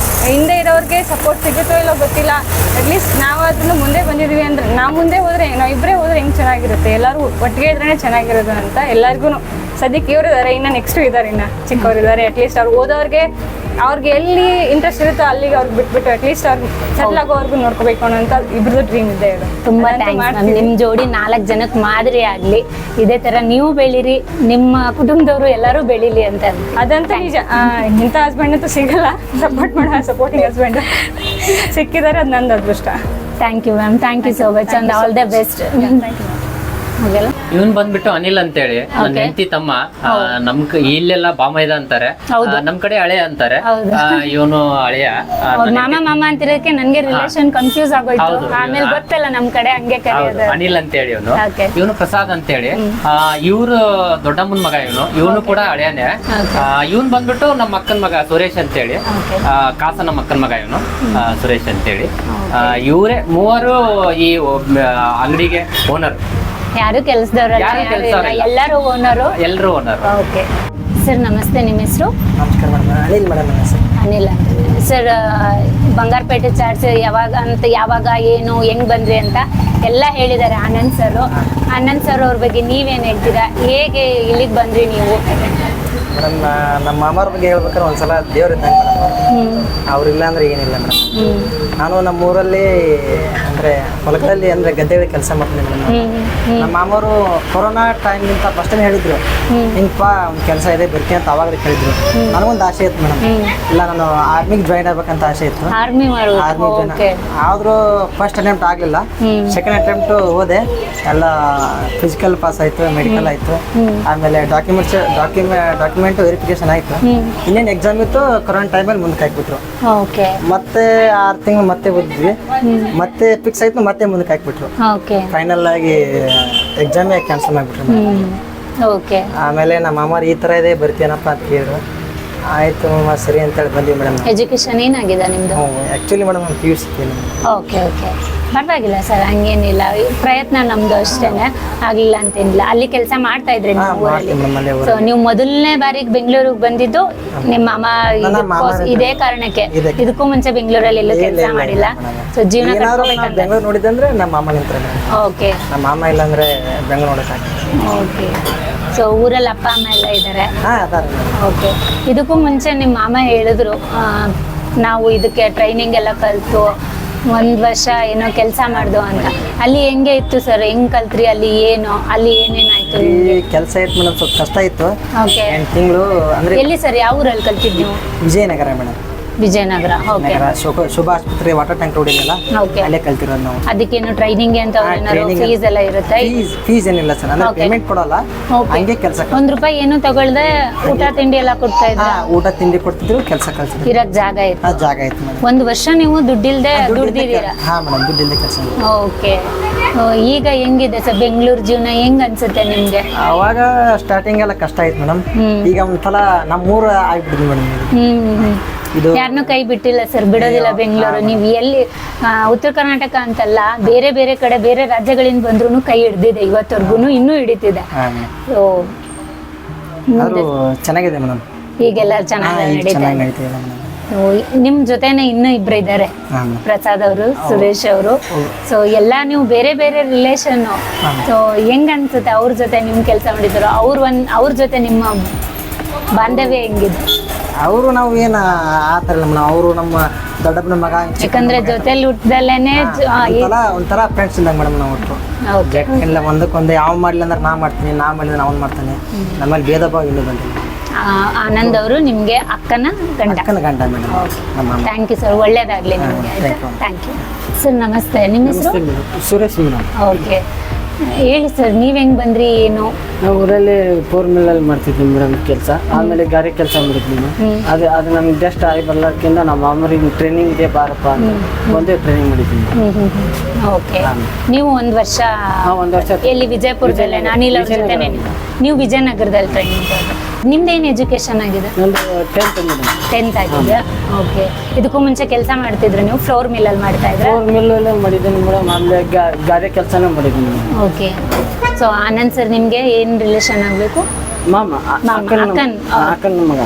ಹಿಂದೆ ಇರೋರಿಗೆ ಸಪೋರ್ಟ್ ಸಿಗುತ್ತೋ ಇಲ್ಲೋ ಗೊತ್ತಿಲ್ಲ. ಅಟ್ಲೀಸ್ಟ್ ನಾವಾದ್ರೂ ಮುಂದೆ ಬಂದಿದ್ದೀವಿ ಅಂದ್ರೆ ನಾವು ಮುಂದೆ ಹೋದ್ರೆ ನಾವು ಇಬ್ಬರೇ ಹೋದ್ರೆ ಹೆಂಗೆ ಚೆನ್ನಾಗಿರುತ್ತೆ, ಎಲ್ಲರೂ ಒಟ್ಟಿಗೆ ಇದ್ರೇ ಚೆನ್ನಾಗಿರೋದು ಅಂತ ಎಲ್ಲರಿಗೂ. ಸದ್ಯಕ್ಕೆ ಇವರು ಇದ್ದಾರೆ, ಇನ್ನು ನೆಕ್ಸ್ಟು ಇದ್ದಾರೆ, ಇನ್ನು ಚಿಕ್ಕವರಿದ್ದಾರೆ. ಅಟ್ಲೀಸ್ಟ್ ಅವ್ರು ಓದೋರಿಗೆ ಅವ್ರಿಗೆ ಎಲ್ಲಿ ಇಂಟ್ರೆಸ್ಟ್ ಇರುತ್ತೋ ಅಲ್ಲಿಗೆ ಅವ್ರಿಗೆ ಬಿಟ್ಬಿಟ್ಟು ಅಟ್ಲೀಸ್ಟ್ ಅವ್ರಿಗೆ ಸೆಟ್ಲ್ ಆಗೋವರೆಗೂ ನೋಡ್ಕೋಬೇಕು ಅನ್ನೋಂಥ ಇಬ್ರದ್ದು ಡ್ರೀಮ್ ಇದೆ ಇದು. ತುಂಬಾ ಥ್ಯಾಂಕ್ಸ್. ನಿಮ್ ಜೋಡಿ 4 ಜನಕ್ಕೆ ಮಾದರಿ ಆಗ್ಲಿ, ಇದೇ ತರ ನೀವು ಬೆಳೀರಿ, ನಿಮ್ಮ ಕುಟುಂಬದವರು ಎಲ್ಲರೂ ಬೆಳೀಲಿ ಅಂತ. ಅದಂತೂ ನಿಜ. ಇಂಥ ಹಸ್ಬೆಂಡ್ ಅಂತೂ ಸಿಗಲ್ಲ, ಸಪೋರ್ಟ್ ಮಾಡೋ ಸಪೋರ್ಟಿಂಗ್ ಹಸ್ಬೆಂಡ್ ಸಿಕ್ಕಿದ್ದಾರೆ, ಅದು ನಂದು ಅದೃಷ್ಟ. Thank you ma'am, thank you so much and all the best. ಹಾಗೆಲ್ಲ ಇವನ್ ಬಂದ್ಬಿಟ್ಟು ಅನಿಲ್ ಅಂತೇಳಿ ನನ್ನ ಹೆಂಡತಿ ತಮ್ಮ. ಇಲ್ಲೆಲ್ಲ ಬಾಮೈದ ಅಂತಾರೆ, ನಮ್ ಕಡೆ ಹಳೆ ಅಂತಾರೆ. ಇವನು ಹಳೆಯ ಮಾಮ ಅಂತಿರೋದಕ್ಕೆ ನನ್ಗೆ ರಿಲೇಷನ್ ಕನ್ಫ್ಯೂಸ್ ಆಗೋಯ್ತು. ಆಮೇಲೆ ಗೊತ್ತಲ್ಲ ನಮ್ ಕಡೆ ಹಂಗೆ ಕರೆಯೋದು. ಅನಿಲ್ ಅಂತೇಳಿ ಇವನು ಪ್ರಸಾದ್ ಅಂತೇಳಿ. ಇವ್ರು ದೊಡ್ಡಮ್ಮನ ಮಗ, ಇವನು ಕೂಡ ಹಳೆಯನೇ. ಇವನ್ ಬಂದ್ಬಿಟ್ಟು ನಮ್ಮ ಅಕ್ಕನ ಮಗ ಸುರೇಶ್ ಅಂತೇಳಿ, ಕಾಸ ನಮ್ಮ ಅಕ್ಕನ ಮಗ ಇವನು ಸುರೇಶ್ ಅಂತೇಳಿ. ಇವರೇ ಮೂವರು ಈ ಅಂಗಡಿಗೆ ಓನರ್. ಯಾರು ಕೆಲಸದವ್ರಲ್ಲ, ಎಲ್ಲರೂ ಓನರು. ಎಲ್ಲರೂ ಓನರ್. ಓಕೆ ಸರ್, ನಮಸ್ತೆ. ನಿಮ್ಮ ಹೆಸರು? ನಮಸ್ಕಾರ ಮೇಡಮ್. ಅನಿಲ್ ಮೇಡಮ್ ನನ್ನ ಹೆಸರು. ಅನಿಲ್ ಅಂತ ಸರ್. ಬಂಗಾರಪೇಟೆ ಚಾಟ್ಸ್ ಯಾವಾಗ ಏನು ಹೆಂಗ್ ಬಂದ್ರಿ ಅಂತ ಎಲ್ಲ ಹೇಳಿದ್ದಾರೆ ಆನಂದ್ ಸರ್. ಆನಂದ್ ಸರ್ ಅವ್ರ ಬಗ್ಗೆ ನೀವೇನು ಹೇಳ್ತೀರಾ? ಹೇಗೆ ಇಲ್ಲಿಗೆ ಬಂದ್ರಿ ನೀವು? ಮೇಡಮ್ ನಮ್ಮ ಮಾಮಾರ ಬಗ್ಗೆ ಹೇಳ್ಬೇಕಾದ್ರೆ ಒಂದ್ಸಲ ದೇವ್ರಿದ್ದಂಗೆ ಮೇಡಮ್. ಅವ್ರಿಲ್ಲ ಅಂದ್ರೆ ಏನಿಲ್ಲ ಮೇಡಮ್. ನಾನು ನಮ್ಮ ಊರಲ್ಲಿ ಅಂದರೆ ಹೊಲದಲ್ಲಿ ಅಂದರೆ ಗದ್ದೆಗಳಿಗೆ ಕೆಲಸ ಮಾಡ್ತೀನಿ ಮೇಡಮ್. ನಮ್ಮ ಮಾಮವರು ಕೊರೋನಾ ಟೈಮ್ಗಿಂತ ಫಸ್ಟೇ ಹೇಳಿದ್ರು, ಹಿಂಗಪ್ಪ ಒಂದು ಕೆಲಸ ಇದೆ ಬರ್ತೀನಿ ಅಂತ ಅವಾಗಲೇ ಕೇಳಿದ್ರು. ನನಗೊಂದು ಆಸೆ ಇತ್ತು ಮೇಡಮ್, ಇಲ್ಲ ನಾನು ಆರ್ಮಿಗೆ ಜಾಯ್ನ್ ಆಗ್ಬೇಕಂತ ಆಸೆ ಇತ್ತು. ಆರ್ಮಿ ಆದರೂ ಫಸ್ಟ್ ಅಟೆಂಪ್ಟ್ ಆಗಲಿಲ್ಲ, ಸೆಕೆಂಡ್ ಅಟೆಂಪ್ಟು ಹೋದೆ. ಎಲ್ಲ ಫಿಸಿಕಲ್ ಪಾಸ್ ಆಯಿತು, ಮೆಡಿಕಲ್ ಆಯಿತು, ಆಮೇಲೆ ಡಾಕ್ಯುಮೆಂಟ್ ವೆರಿಫಿಕೇಶನ್ ಆಯಿತು. ಇನ್ನೇನು ಎಕ್ಸಾಮ್ ಇತ್ತು, ಕೊರೋನಾ ಟೈಮಲ್ಲಿ ಮುಂದಕ್ಕೆ ಹಾಕ್ಬಿಟ್ರು. ಮತ್ತೆ 6 ತಿಂಗಳು ಮತ್ತೆ ಓದಿದ್ವಿ, ಮತ್ತೆ ಫಿಕ್ಸ್ ಆಯ್ತು, ಮತ್ತೆ ಮುಂದಕ್ಕೆ ಹಾಕ್ಬಿಟ್ರು. ಫೈನಲ್ ಆಗಿ ಎಕ್ಸಾಮೇ ಕ್ಯಾನ್ಸಲ್ ಮಾಡಿಬಿಟ್ರು. ಆಮೇಲೆ ನಮ್ಮ ಮಾಮಾರು ಈ ಥರ ಇದೆ ಬರ್ತೀನಪ್ಪ ಅಂತ ಕೇಳಿದ್ರು. ಆಯಿತು ಸರಿ ಅಂತೇಳಿ ಬಂದ್ವಿ ಮೇಡಮ್. ಎಜುಕೇಶನ್ ಏನಾಗಿದೆ ನಿಮ್ಮದು? ಆ್ಯಕ್ಚುಲಿ ಮೇಡಮ್ ನಾನು PUC ಓಕೆ ಪರವಾಗಿಲ್ಲ ಸರ್, ಹಂಗೇನಿಲ್ಲ. ಪ್ರಯತ್ನ ನಮ್ದು ಅಷ್ಟೇನೆ, ಆಗಲಿಲ್ಲ ಅಂತೇನಿಲ್ಲ. ಅಲ್ಲಿ ಕೆಲಸ ಮಾಡ್ತಾ ಇದ್ರಿ ನೀವು ಊರಲ್ಲಿ? ಸೊ ನೀವು ಮೊದಲನೇ ಬಾರಿಗೆ ಬೆಂಗಳೂರಿಗೆ ಬಂದಿದ್ದು ನಿಮ್ಮ ಮಾಮ ಇದೇ ಕಾರಣಕ್ಕೆ? ಇದಕ್ಕೂ ಮುಂಚೆ ಬೆಂಗಳೂರಲ್ಲಿ ಎಲ್ಲೂ ಕೆಲಸ ಮಾಡಿಲ್ಲ? ಸೊ ಜೀವನ ಕಟ್ಕೋಬೇಕಂತ ಬೆಂಗಳೂರು ನೋಡಿದಂದ್ರೆ ನಮ್ಮ ಮಾಮ ನಿಂತ್ರೆ. ಓಕೆ. ನಮ್ಮ ಮಾಮ ಇಲ್ಲ ಅಂದ್ರೆ ಬೆಂಗಳೂರು ನೋಡೋಕ್ಕಾಗ್ತದೆ. ಓಕೆ. ಸೊ ಊರಲ್ಲಿ ಅಪ್ಪ ಅಮ್ಮ ಎಲ್ಲ ಇದ್ದಾರೆ? ಓಕೆ. ಇದಕ್ಕೂ ಮುಂಚೆ ನಿಮ್ಮ ಮಾಮ ಹೇಳಿದ್ರು, ನಾವು ಇದಕ್ಕೆ ಟ್ರೈನಿಂಗ್ ಎಲ್ಲ ಕಲಿತು 1 ವರ್ಷ ಏನೋ ಕೆಲಸ ಮಾಡ್ದು ಅಂತ. ಅಲ್ಲಿ ಹೆಂಗೆ ಇತ್ತು ಸರ್? ಹೆಂಗ್ ಕಲ್ತ್ರಿ? ಅಲ್ಲಿ ಏನು, ಅಲ್ಲಿ ಏನೇನಾಯ್ತು? ಕೆಲಸ ಇತ್ತು ಮೇಡಮ್, ಸ್ವಲ್ಪ ಕಷ್ಟ ಇತ್ತು. ಓಕೆ. 8 ತಿಂಗಳು ಅಂದ್ರೆ. ಎಲ್ಲಿ ಸರ್? ಯಾವ ಊರಲ್ಲಿ ಕಲ್ತಿದ್ದು ನೀವು? ವಿಜಯನಗರ ಮೇಡಮ್. ವಿಜಯನಗರ. ಓಕೆ. ಶುಭ ಆಸ್ಪತ್ರೆ ವಾಟರ್ ಟ್ಯಾಂಕ್ ರೋಡ್ ಇದೆಯಲ್ಲ, ಅಲ್ಲೇ ಕಲ್ತಿರೋದು ನಾವು. ಅದಕ್ಕೇನು ಟ್ರೈನಿಂಗ್ ಅಂತ ಫೀಸ್ ಎಲ್ಲ ಇರುತ್ತೆ? ಫೀಸ್ ಏನಿಲ್ಲ ಸರ್, ಅಂದ್ರೆ ಪೇಮೆಂಟ್ ಕೊಡಲ್ಲ, ಹಂಗೆ ಕೆಲಸ. ₹1 ಏನು ತಗೊಳ್ದೆ ಊಟ ತಿಂಡಿ ಎಲ್ಲ ಕೊಡ್ತಾ ಇದ್ರು? ಊಟ ತಿಂಡಿ ಕೊಡ್ತಿದ್ರು, ಕೆಲಸ ಕಲ್ಸಿದ್ರು. ಇರಕ್ ಜಾಗ ಇತ್ತು? ಜಾಗ ಇತ್ತು ಮೇಡಮ್. 1 ವರ್ಷ ನೀವು ದುಡ್ಡಿಲ್ದೆ ದುಡ್ದಿದ್ದೀರಾ? ಹಾ ಮೇಡಮ್, ದುಡ್ಡಿಲ್ದೆ ಕೆಲಸ. ಓಕೆ. ಈಗ ಹೆಂಗಿದೆ ಸರ್ ಬೆಂಗಳೂರು ಜೀವನ? ಹೆಂಗ್ ಅನ್ಸುತ್ತೆ ನಿಮ್ಗೆ? ಅವಾಗ ಸ್ಟಾರ್ಟಿಂಗ್ ಎಲ್ಲ ಕಷ್ಟ ಆಯ್ತು ಮೇಡಮ್. ಈಗ ಒಂದ್ಸಲ ನಮ್ಮೂರು ಆಗ್ಬಿಟ್ಟಿದ್ವಿ ಮೇಡಮ್. ಯಾರನ್ನೂ ಕೈ ಬಿಟ್ಟಿಲ್ಲ ಸರ್, ಬಿಡೋದಿಲ್ಲ ಬೆಂಗಳೂರು. ನೀವು ಎಲ್ಲಿ ಉತ್ತರ ಕರ್ನಾಟಕ ಅಂತಲ್ಲ, ಬೇರೆ ಬೇರೆ ಕಡೆ ಬೇರೆ ರಾಜ್ಯಗಳಿಂದ ಬಂದ್ರು ಕೈ ಹಿಡ್ದಿದೆ ಇವತ್ತವರೆಗೂ, ಇನ್ನೂ ಹಿಡಿತಿದೆ. ಚೆನ್ನಾಗಿದೆ ಮೇಡಮ್. ಈಗೆಲ್ಲ ಚೆನ್ನಾಗಿ ನಡೀತಾ ಇದೆ. ನಿಮ್ ಜೊತೆನೆ ಇನ್ನೂ ಇಬ್ರು ಇದ್ದಾರೆ, ಪ್ರಸಾದ್ ಅವರು, ಸುರೇಶ್ ಅವರು. ಸೊ ಎಲ್ಲ ನೀವು ಬೇರೆ ಬೇರೆ ರಿಲೇಷನ್. ಸೊ ಹೆಂಗ್ ಅನ್ಸುತ್ತೆ ಅವ್ರ ಜೊತೆ ನಿಮ್ ಕೆಲಸ ಮಾಡಿದ್ರು? ಅವ್ರ ಜೊತೆ ನಿಮ್ಮ ಬಾಂಧವ್ಯ ಹೆಂಗಿದೆ? ಅವರು ನಾವು ಏನು ಆ ಥರ ಇಲ್ಲ ಮೇಡಮ್. ಅವರು ನಮ್ಮ ದೊಡ್ಡಪ್ಪನ ಮಗ, ಯಾಕಂದ್ರೆ ಜೊತೆಲಿ ಹುಟ್ಟದಲ್ಲೇನೆ ಒಂಥರ ಫ್ರೆಂಡ್ಸ್ ಇದ್ದಂಗೆ ಮೇಡಮ್. ನಾವು ಒಟ್ಟು ಇಲ್ಲ, ಒಂದಕ್ಕೊಂದು ಯಾವ ಮಾಡಲಿ ಅಂದ್ರೆ ನಾ ಮಾಡ್ತೀನಿ, ನಾ ಮಾಡಿದ್ರೆ ಅವ್ನು ಮಾಡ್ತಾನೆ. ನಮ್ಮಲ್ಲಿ ಭೇದ ಭಾವ ಇನ್ನೂ ಬಂದಿಲ್ಲ. ಆನಂದ್ ಅವರು ನಿಮ್ಗೆ ಅಕ್ಕನ ಗಂಡ ಮೇಡಮ್. ಥ್ಯಾಂಕ್ ಯು ಸರ್, ಒಳ್ಳೇದಾಗ್ಲಿ ನಿಮ್ಗೆ. Thank you sir. ನಮಸ್ತೆ, ನಿಮ್ಮ ಹೆಸರು? ಸುರೇಶ್ ಮೇಡಮ್. ಓಕೆ, ಹೇಳಿ ಸರ್, ನೀವ್ ಹೆಂಗ್ ಬಂದ್ರಿ? ಏನು? ನಾವು ಊರಲ್ಲಿ 4 ಮಿಲ್ಲಲ್ಲಿ ಮಾಡ್ತಿದ್ವಿ ಮೇಡಮ್ ಕೆಲಸ. ಆಮೇಲೆ ಗಾರೆ ಕೆಲಸ ಮಾಡಿದ್ವಿ. ಅದು ನಮ್ಗೆ ಜಸ್ಟ್ ಆಗಿ ಬರ್ಲಾರ್ಕಿಂತ ನಮ್ಮ ಮಾಮೂರಿಗೆ ಟ್ರೈನಿಂಗ್ ಇದೆ ಬಾರಪ್ಪ ಅಂತ ಒಂದೇ ಟ್ರೈನಿಂಗ್ ಮಾಡಿದ್ವಿ. ಓಕೆ. ನೀವು 1 ವರ್ಷ ಎಲ್ಲಿ? ವಿಜಯಪುರದಲ್ಲೇ? ಅನಿಲ್ ಅವ್ರ ಜೊತೆನೆ ನೀವು ವಿಜಯನಗರದಲ್ಲಿ ಟ್ರೈನಿಂಗ್? ನಿಮ್ದೇನು ಎಜುಕೇಶನ್ ಆಗಿದೆ? 10th ಆಗಿದೆ. ಓಕೆ. ಇದಕ್ಕೂ ಮುಂಚೆ ಕೆಲಸ ಮಾಡ್ತಿದ್ರು ನೀವು? ಫ್ಲೋರ್ ಮಿಲ್ಲಲ್ಲಿ ಮಾಡ್ತಾ ಇದ್ರೆ? ಫ್ಲೋರ್ ಮಿಲ್ಲಲ್ಲೇ ಮಾಡಿದ್ದೀನಿ ಮೇಡಮ್. ಆಮೇಲೆ ಗಾರೆ ಕೆಲಸನೇ ಮಾಡಿದ್ದೀನಿ. ಓಕೆ. ಸೊ ಆನಂದ್ ಸರ್ ನಿಮ್ಗೆ ಏನ್ ರಿಲೇಷನ್ ಆಗ್ಬೇಕು? ಮಾಮ, ಅಕ್ಕನ ಮಗ.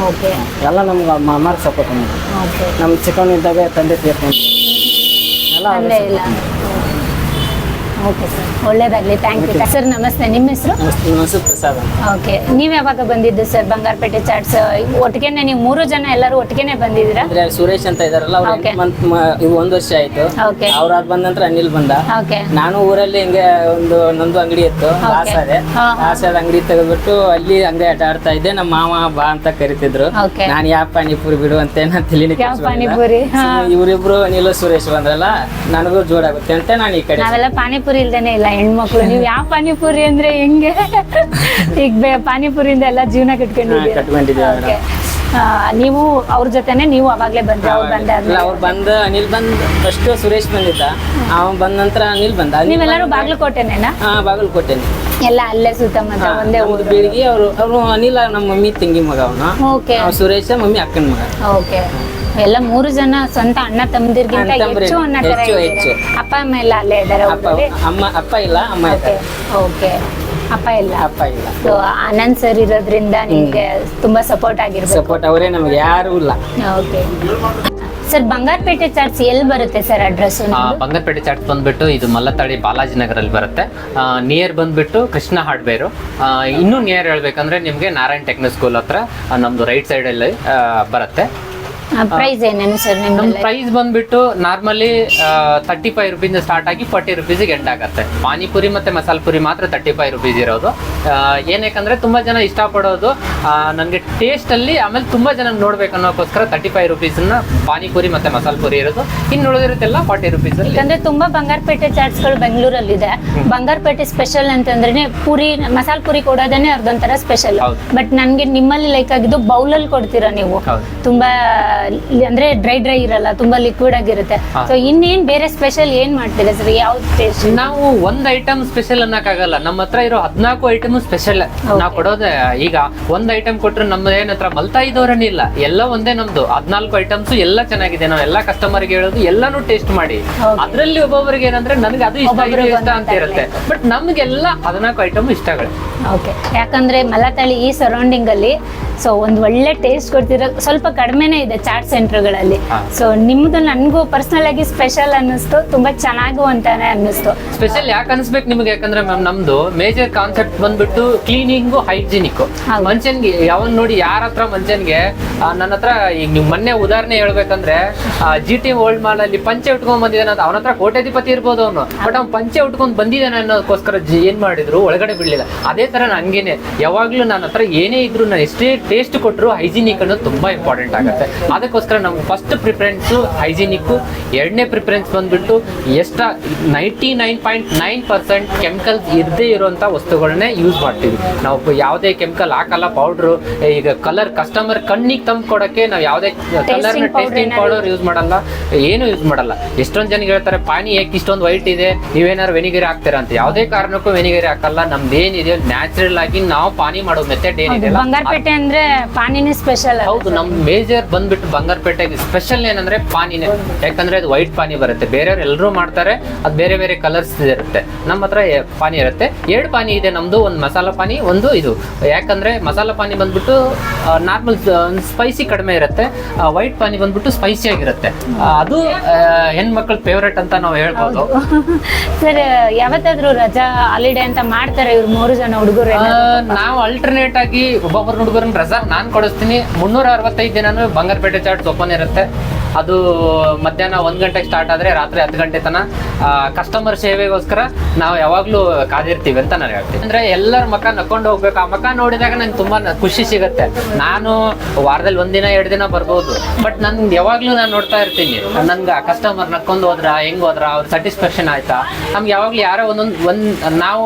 ಓಕೆ ಎಲ್ಲ ನಮ್ಗೆ ಮಾಮಾರ್ ಸಪೋರ್ಟ್ ಮಾಡಿ. ಓಕೆ ನಮ್ಮ ಚಿಕ್ಕವನಿದ್ದಾಗ ತಂದೆ ತೀರ್ಕೊಂಡು ಎಲ್ಲ ಅವ್ರೇ ತಂದೆ ಇಲ್ಲ. ಓಕೆ ಸರ್, ಒಳ್ಳೇದಾಗಲಿ. Thank you sir. ನಮಸ್ತೆ, ನಿಮ್ಮ ಹೆಸರು? ನಮ್ಮ ಹೆಸರು ಪ್ರಸಾದ್ ಅಂತ. ಓಕೆ, ನೀವು ಯಾವಾಗ ಬಂದಿದ್ದು ಸರ್ ಬಂಗಾರಪೇಟೆ ಚಾಟ್ಸ್? ಒಟ್ಟಿಗೆನೆ ನೀವು 3 ಜನ ಎಲ್ಲರೂ ಒಟ್ಟಿಗೆನೆ ಬಂದಿದ್ದೀರಾ? ಅಂದ್ರೆ ಸುರೇಶ್ ಅಂತ ಇದಾರಲ್ಲ ಅವ್ರು Okay. 8 month ಇದು 1 ವರ್ಷ ಆಯ್ತು. ಓಕೆ ಅವ್ರಾದ ಬಂದ ನಂತರ ಅನಿಲ್ ಬಂದ. ಓಕೆ ನಾನು ಊರಲ್ಲಿ ಹಿಂಗೆ ನಂದು ಅಂಗಡಿ ಇತ್ತು, ಆಸಾದೆ. ಆಸಾದ ಅಂಗಡಿ ತೆಗೆದ್ಬಿಟ್ಟು ಅಲ್ಲಿ ಅಂಗಡಿ ಆಟ ಆಡ್ತಾ ಇದ್ದೆ. ನಮ್ಮ ಮಾವ ಬಾ ಅಂತ ಕರಿತಿದ್ರು. Okay. ನಾನು ಯಾವ ಪಾನಿಪುರಿ ಬಿಡು ಅಂತ ನಾನು ತಿಳಿನಿ. ಯಾವ ಪಾನಿಪುರಿ? ಇವರಿಬ್ರು ಅನಿಲ್ ಸುರೇಶ್ ಬಂದ್ರಲ್ಲ, ನನಗೂ ಜೋಡಾಗುತ್ತೆ ಅಂತ ನಾನು ಈ ಕಡೆ. ನಾವೆಲ್ಲ ಪಾನಿಪುರಿ ಇಲ್ದೇನೆ ಇಲ್ಲ ಹೆಣ್ಮಕ್ಳು. ನೀವು ಯಾವ ಪಾನಿಪುರಿ ಅಂದ್ರೆ ಹೆಂಗೆ? ಈಗ ಪಾನಿಪುರಿಯಿಂದ ಎಲ್ಲ ಜೀವನ ಕಟ್ಕೊಂಡಿದ್ದೀರಾ? ಕಟ್ಕೊಂಡಿದ್ದೀವಿ ಓಕೆ. ನೀವು ಅವ್ರ ಜೊತೆನೆ ನೀವು ಅವಾಗ್ಲೇ ಬಂದ್ರೆ ಅವ್ರು ಬಂದಾದ್ಮೇಲೆ? ಅವ್ರು ಬಂದ ಅನಿಲ್ ಬಂದ್ ಫಸ್ಟ್ ಸುರೇಶ್ ಬಂದಿದ್ದ, ಅವ ಬಂದ ನಂತರ ಅನಿಲ್ ಬಂದ. ನೀವೆಲ್ಲರೂ ಬಾಗಲಕೋಟೆನೇನಾ? ಬಾಗಲಕೋಟೆನೆ ಎಲ್ಲ ಅಲ್ಲೇ ಸುತ್ತಮುತ್ತ ಒಂದೇ ಊರು? ಬೀಳಿಗೆ. ಅವರು ಅನಿಲ್ ನಮ್ಮ ಮಮ್ಮಿ ತಂಗಿ ಮಗ, ಅವನು. ಓಕೆ ಸುರೇಶ ಮಮ್ಮಿ ಅಕ್ಕನ ಮಗ. ಓಕೆ. ಎಲ್ಲ 3 ಜನ ಸ್ವಂತ ಅಣ್ಣ ತಮ್ಮದಿರ್ಗಿಂತ ಅಣ್ಣ ತಮ್ಮರೇ, ಹೆಚ್ಚು ಅಣ್ಣ ತರ ಹೆಚ್ಚು, ಇದ್ದೀರಾ? ಹೆಚ್ಚು. ಅಪ್ಪ ಅಮ್ಮ ಎಲ್ಲ ಅಲ್ಲೇ ಇದ್ದಾರೆ ಊರಲ್ಲಿ? ಅಪ್ಪ ಇಲ್ಲ, ಅಮ್ಮ ಓಕೆ ಇದ್ದಾರೆ. ಓಕೆ. ಅಪ್ಪ ಇಲ್ಲ. ಅಪ್ಪ ಇಲ್ಲ. ಸೊ ಆನಂದ್ ಸರ್ ಇರೋದ್ರಿಂದ ನಿಮ್ಗೆ ತುಂಬಾ ಸಪೋರ್ಟ್ ಆಗಿರ್ಬೇಕು. ಸಪೋರ್ಟ್ ಅವರೇ, ನಮ್ಗೆ ಯಾರು ಇಲ್ಲ. ಓಕೆ ಸರ್, ಬಂಗಾರಪೇಟೆ ಚಾಟ್ಸ್ ಎಲ್ಲಿ ಬರುತ್ತೆ ಸರ್ ಅಡ್ರೆಸ್? ಬಂಗಾರಪೇಟೆ ಚಾಟ್ ಬಂದ್ಬಿಟ್ಟು ಇದು ಮಲ್ಲತ್ತಾಡಿ ಬಾಲಾಜಿ ನಗರಲ್ಲಿ ಬರುತ್ತೆ. ನಿಯರ್ ಬಂದ್ಬಿಟ್ಟು ಕೃಷ್ಣ ಹಾರ್ಡ್ವೇರು. ಇನ್ನೂ ನಿಯರ್ ಹೇಳ್ಬೇಕಂದ್ರೆ ನಿಮಗೆ ನಾರಾಯಣ್ ಟೆಕ್ನಿಕ್ ಸ್ಕೂಲ್ ಹತ್ರ ನಮ್ದು ರೈಟ್ ಸೈಡ್ ಅಲ್ಲಿ ಬರುತ್ತೆ. ಪ್ರೈಸ್ ಏನೇನು ಸರ್ ನಮ್ ನಿಮ್ಗೆ? ಪ್ರೈಸ್ ಬಂದ್ಬಿಟ್ಟು ನಾರ್ಮಲಿ 35 ರುಪೀಸ್ ಸ್ಟಾರ್ಟ್ ಆಗಿ 40 ರುಪೀಸ್ಗೆ ಎಂಡ್ ಆಗುತ್ತೆ. ಪಾನಿಪುರಿ ಮತ್ತೆ ಮಸಾಲ ಪುರಿ ಮಾತ್ರ 35 ರುಪೀಸ್ ಇರೋದು. ಏನಕ್ಕಂದ್ರೆ ತುಂಬಾ ಜನ ಇಷ್ಟಪಡೋದು ನನಗೆ ಟೇಸ್ಟ್ ಅಲ್ಲಿ, ಆಮೇಲೆ ತುಂಬಾ ಜನ ನೋಡ್ಬೇಕು ಅನ್ನೋಕ್ಕೋಸ್ಕರ 35 ರುಪೀಸ್ನ ಪಾನಿಪುರಿ ಮತ್ತೆ ಮಸಾಲ ಪುರಿ ಇರೋದು. ಇನ್ನು ಉಳಿದಿರುತ್ತೆಲ್ಲ 40 ರುಪೀಸ್ ಅಲ್ಲಿ. ಯಾಕಂದ್ರೆ ತುಂಬಾ ಬಂಗಾರಪೇಟೆ ಚಾಟ್ಸ್ಗಳು ಬೆಂಗಳೂರಲ್ಲಿ ಇದೆ. ಬಂಗಾರಪೇಟೆ ಸ್ಪೆಷಲ್ ಅಂತಂದ್ರೆ ಪುರಿ ಮಸಾಲ ಪುರಿ ಕೊಡೋದೇನೆ ಅರ್ಧೊಂಥರ ಸ್ಪೆಷಲ್. ಹೌದು. ಬಟ್ ನನ್ಗೆ ನಿಮ್ಮಲ್ಲಿ ಲೈಕ್ ಆಗಿದ್ದು ಬೌಲಲ್ಲಿ ಕೊಡ್ತೀರಾ ನೀವು. ಹೌದು. ತುಂಬಾ ಅಂದ್ರೆ ಡ್ರೈ ಇರಲ್ಲ, ತುಂಬಾ ಲಿಕ್ವಿಡ್ ಆಗಿರುತ್ತೆ. ಸೊ ಇನ್ನೇನ್ ಬೇರೆ ಸ್ಪೆಷಲ್ ಏನ್ ಮಾಡ್ತೀರಾ ಸರ್? ಯಾವ ಟೇಸ್ಟ್? ನಾವು ಒಂದ್ ಐಟಮ್ ಸ್ಪೆಷಲ್ ಅನ್ನಕ್ಕಾಗಲ್ಲ. ನಮ್ಮ ಹತ್ರ ಇರೋ 14 ಐಟಮ್ ಸ್ಪೆಷಲ್ ನಾವು ಕೊಡೋದೇ. ಈಗ ಒಂದ್ ಐಟಮ್ ಕೊಟ್ರೆ ನಮ್ದು ಏನತ್ರ ಮಲ್ತಾ ಇದ್ದವ್ರನ್ನಿಲ್ಲ, ಎಲ್ಲ ಒಂದೇ ನಮ್ದು 14 ಐಟಮ್ಸ್ ಎಲ್ಲ ಚೆನ್ನಾಗಿದೆ. ನಾವು ಎಲ್ಲಾ ಕಸ್ಟಮರ್ಗೆ ಹೇಳೋದು ಎಲ್ಲಾನು ಟೇಸ್ಟ್ ಮಾಡಿ. ಅದ್ರಲ್ಲಿ ಒಬ್ಬೊಬ್ಬರಿಗೆ ಏನಂದ್ರೆ ನನಗೆ ಅದು ಇಷ್ಟ ಇದು ಇಷ್ಟ ಅಂತ ಇರುತ್ತೆ. ಬಟ್ ನಮ್ಗೆಲ್ಲ 14 ಐಟಮ್ ಇಷ್ಟಗಳು. ಓಕೆ. ಯಾಕಂದ್ರೆ ಮಲತಾಳಿ ಈ ಸರೌಂಡಿಂಗ್ ಅಲ್ಲಿ ಸೊ ಒಂದ್ ಒಳ್ಳೆ ಟೇಸ್ಟ್ ಕೊಡ್ತಿರೋ ಸ್ವಲ್ಪ ಕಡಿಮೆನೇ ಇದೆ ಚಾಟ್ ಸೆಂಟರ್ಗಳಲ್ಲಿ. ಸೊ ನಿಮ್ದು ನನ್ಗೂ ಪರ್ಸನಲ್ ಆಗಿ ಸ್ಪೆಷಲ್ ಅನ್ನಿಸ್ತು, ತುಂಬಾ ಚೆನ್ನಾಗು ಅಂತಾನೆ ಅನ್ನಿಸ್ತು. ಸ್ಪೆಷಲ್ ಯಾಕೆ ಅನ್ಸ್ಬೇಕು ನಿಮ್ಗೆ? ಯಾಕಂದ್ರೆ ಮ್ಯಾಮ್ ನಮ್ದು ಮೇಜರ್ ಕಾನ್ಸೆಪ್ಟ್ ಬಂದ್ಬಿಟ್ಟು ಕ್ಲೀನಿಂಗು, ಹೈಜಿನಿಕ್. ಮನುಷ್ಯನ್ಗೆ ಯಾವನ್ ನೋಡಿ ಯಾರ ಹತ್ರ ಮನುಷ್ಯನ್ಗೆ ನನ್ನ ಹತ್ರ ಈಗ ನೀವು ಮೊನ್ನೆ ಉದಾಹರಣೆ ಹೇಳ್ಬೇಕಂದ್ರೆ GT ಓಲ್ಡ್ ಮಾಲ್ ಅಲ್ಲಿ ಪಂಚೆ ಉಟ್ಕೊಂಡ್ ಬಂದಿದ್ದಾನೆ ಅಂತ. ಅವನ ಹತ್ರ ಕೋಟ್ಯಾಧಿಪತಿ ಇರ್ಬೋದು ಅವನು, ಬಟ್ ಅವ್ನು ಪಂಚೆ ಉಟ್ಕೊಂಡ್ ಬಂದಿದ್ದಾನೆ ಅನ್ನೋದಕ್ಕೋಸ್ಕರ ಏನ್ ಮಾಡಿದ್ರು, ಒಳಗಡೆ ಬಿಡ್ಲಿಲ್ಲ. ಅದೇ ತರ ಹಂಗೇನೆ ಯಾವಾಗ್ಲೂ ನನ್ನ ಹತ್ರ ಏನೇ ಇದ್ರು, ನಾನು ಎಷ್ಟೇ ಟೇಸ್ಟ್ ಕೊಟ್ಟರು ಹೈಜಿನಿಕ್ ಅನ್ನೋದು ತುಂಬಾ ಇಂಪಾರ್ಟೆಂಟ್ ಆಗುತ್ತೆ. ಅದಕ್ಕೋಸ್ಕರ ನಮ್ಗೆ ಫಸ್ಟ್ ಪ್ರಿಫರೆನ್ಸ್ ಹೈಜಿನಿಕ್. ಎರಡನೇ ಪ್ರಿಫರೆನ್ಸ್ ಬಂದ್ಬಿಟ್ಟು 99.9% ಕೆಮಿಕಲ್ಸ್ ಇರದೇ ಇರುವಂತ ವಸ್ತುಗಳನ್ನೇ ಯೂಸ್ ಮಾಡ್ತೀವಿ ನಾವು. ಯಾವುದೇ ಕೆಮಿಕಲ್ ಹಾಕಲ್ಲ. ಪೌಡ್ರು ಈಗ ಕಲರ್ ಕಸ್ಟಮರ್ ಕಣ್ಣಿಗೆ ತಂದು ಕೊಡಕ್ಕೆ ನಾವು ಯಾವುದೇ ಕಲರ್ ಟೇಸ್ಟಿಂಗ್ ಪೌಡರ್ ಯೂಸ್ ಮಾಡಲ್ಲ, ಏನು ಯೂಸ್ ಮಾಡಲ್ಲ. ಎಷ್ಟೊಂದು ಜನ ಹೇಳ್ತಾರೆ ಪಾನಿ ಏಕೆ ಇಷ್ಟೊಂದು ವೈಟ್ ಇದೆ, ನೀವೇನಾದ್ರು ವೆನಿಗರಿ ಹಾಕ್ತೀರಾ ಅಂತ. ಯಾವುದೇ ಕಾರಣಕ್ಕೂ ವೆನಿಗರಿ ಹಾಕಲ್ಲ. ನಮ್ದು ಏನಿದೆ ನ್ಯಾಚುರಲ್ ಆಗಿ ನಾವು ಪಾನಿ ಮಾಡೋ ಮೆಥಡ್ ಏನಿದೆ. ಬಂಗಾರಪೇಟೆ ಅಂದ್ರೆ ಪಾನಿನೇ ಸ್ಪೆಷಲ್. ಹೌದು, ನಮ್ ಮೇಜರ್ ಬಂದ್ಬಿಟ್ಟು ಬಂಗಾರಪೇಟೆಗೆ ಸ್ಪೆಷಲ್ ಏನಂದ್ರೆ ಪಾನಿನೇ. ಯಾಕಂದ್ರೆ ಅದು ವೈಟ್ ಪಾನಿ ಬರುತ್ತೆ. ಬೇರೆಯವ್ರು ಎಲ್ಲರೂ ಮಾಡ್ತಾರೆ, ಅದು ಬೇರೆ ಬೇರೆ ಕಲರ್ಸ್ ಇರುತ್ತೆ. ನಮ್ಮ ಹತ್ರ ಪಾನಿ ಇರುತ್ತೆ. 2 ಪಾನಿ ಇದೆ ನಮ್ದು. ಒಂದು ಮಸಾಲ ಪಾನಿ, ಒಂದು ಇದು. ಯಾಕಂದ್ರೆ ಮಸಾಲ ಪಾನಿ ಬಂದ್ಬಿಟ್ಟು ನಾರ್ಮಲ್ ಸ್ಪೈಸಿ ಕಡಿಮೆ ಇರುತ್ತೆ. ವೈಟ್ ಪಾನಿ ಬಂದ್ಬಿಟ್ಟು ಸ್ಪೈಸಿ ಆಗಿರುತ್ತೆ. ಅದು ಹೆಣ್ಮಕ್ಳ ಫೇವ್ರೇಟ್ ಅಂತ ನಾವು ಹೇಳ್ಬೋದು. ಸರ್, ಯಾವತ್ತಾದ್ರೂ ರಜಾ ಹಾಲಿಡೇ ಅಂತ ಮಾಡ್ತಾರೆ ಇವ್ರು 3 ಜನ ಹುಡುಗರು? ನಾವು ಅಲ್ಟರ್ನೇಟ್ ಆಗಿ ಒಬ್ಬೊಬ್ಬರು ಹುಡುಗರನ್ನ ರಜಾ ನಾನು ಕೊಡಿಸ್ತೀನಿ. 365 ದಿನಾನು ಬಂಗಾರಪೇಟೆ ಚಾಟ್ಸ್ ಓಪನ್ ಇರುತ್ತೆ. ಅದು ಮಧ್ಯಾಹ್ನ 1 ಗಂಟೆಗೆ ಸ್ಟಾರ್ಟ್ ಆದ್ರೆ ರಾತ್ರಿ 10 ಗಂಟೆ ತನಕ ಕಸ್ಟಮರ್ ಸೇವೆಗೋಸ್ಕರ ನಾವು ಯಾವಾಗ್ಲೂ ಕಾದಿರ್ತೀವಿ ಅಂತ ನಾನು ಹೇಳ್ತೀನಿ. ಅಂದ್ರೆ ಎಲ್ಲರ ಮಕ ನಕ್ಕೊಂಡು ಹೋಗ್ಬೇಕು. ಆ ಮಕ ನೋಡಿದಾಗ ನಂಗೆ ತುಂಬಾ ಖುಷಿ ಸಿಗುತ್ತೆ. ನಾನು ವಾರದಲ್ಲಿ 1 ದಿನ 2 ದಿನ ಬರ್ಬೋದು, ಬಟ್ ನನ್ಗೆ ಯಾವಾಗ್ಲೂ ನಾನು ನೋಡ್ತಾ ಇರ್ತೀನಿ. ನನ್ಗೆ ಆ ಕಸ್ಟಮರ್ ನಕ್ಕೊಂಡು ಹೋದ್ರ, ಹೆಂಗ್ ಹೋದ್ರ, ಅವ್ರ ಸ್ಯಾಟಿಸ್ಫ್ಯಾಕ್ಷನ್ ಆಯ್ತಾ. ನಮ್ಗೆ ಯಾವಾಗ್ಲೂ ಯಾರೋ ನಾವು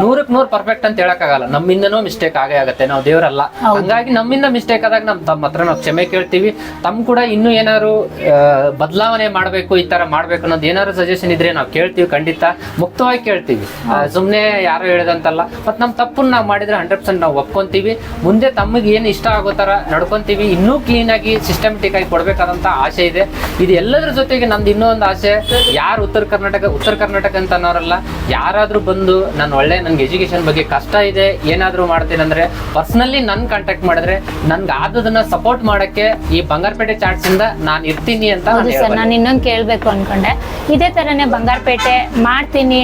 100ಕ್ಕೆ 100 ಪರ್ಫೆಕ್ಟ್ ಅಂತ ಹೇಳಕ್ಕಾಗಲ್ಲ. ನಮ್ಮಿಂದನೂ ಮಿಸ್ಟೇಕ್ ಆಗೇ ಆಗುತ್ತೆ. ನಾವು ದೇವರಲ್ಲ. ಹಂಗಾಗಿ ನಮ್ಮಿಂದ ಮಿಸ್ಟೇಕ್ ಆದಾಗ ತಮ್ಮ ಹತ್ರ ನಾವು ಕ್ಷಮೆ ಕೇಳ್ತೀವಿ. ತಮ್ಮ ಕೂಡ ಇನ್ನೂ ಏನಾದ್ರು ಬದಲಾವಣೆ ಮಾಡಬೇಕು, ಈ ತರ ಮಾಡ್ಬೇಕು ಅನ್ನೋದು ಏನಾದ್ರು ಸಜೆಷನ್ ಇದ್ರೆ ನಾವು ಕೇಳ್ತೀವಿ, ಖಂಡಿತ ಮುಕ್ತವಾಗಿ ಕೇಳ್ತೀವಿ. ಸುಮ್ನೆ ಯಾರು ಹೇಳದಂತಲ್ಲ. ಮತ್ ನಮ್ ತಪ್ಪನ್ನ ನಾವು ಮಾಡಿದ್ರೆ 100% ನಾವು ಒಪ್ಕೊಂತೀವಿ. ಮುಂದೆ ತಮಗೆ ಏನ್ ಇಷ್ಟ ಆಗೋ ತರ ನಡ್ಕೊಂತೀವಿ. ಇನ್ನೂ ಕ್ಲೀನ್ ಆಗಿ ಸಿಸ್ಟಮೆಟಿಕ್ ಆಗಿ ಕೊಡ್ಬೇಕಂತ ಆಸೆ ಇದೆ. ಇದು ಎಲ್ಲದ್ರ ಜೊತೆಗೆ ನಮ್ದು ಇನ್ನೊಂದು ಆಸೆ, ಯಾರು ಉತ್ತರ ಕರ್ನಾಟಕ ಅಂತ ಅನ್ನೋರಲ್ಲ, ಯಾರಾದ್ರೂ ಬಂದು ನಾನು ಒಳ್ಳೆ ನನ್ಗೆ ಎಜುಕೇಶನ್ ಬಗ್ಗೆ ಕಷ್ಟ ಇದೆ ಏನಾದ್ರೂ ಮಾಡ್ತೀನಿ ಅಂದ್ರೆ ಪರ್ಸನಲಿ ನನ್ ಕಾಂಟ್ಯಾಕ್ಟ್ ಮಾಡಿದ್ರೆ ನನ್ಗೆ ಆದದನ್ನ ಸಪೋರ್ಟ್ ಮಾಡಕ್ಕೆ ಈ ಬಂಗಾರಪೇಟೆ ಚಾಟ್ಸ್ ಇಂದ ನಾನು ಇರ್ತೀನಿ ಅಂತ ಹೌದು ಸರ್, ನಾನು ಇನ್ನೊಂದು ಕೇಳಬೇಕು ಅನ್ಕೊಂಡೆ. ಇದೇ ತರನೇ ಬಂಗಾರಪೇಟೆ ಮಾಡ್ತೀನಿ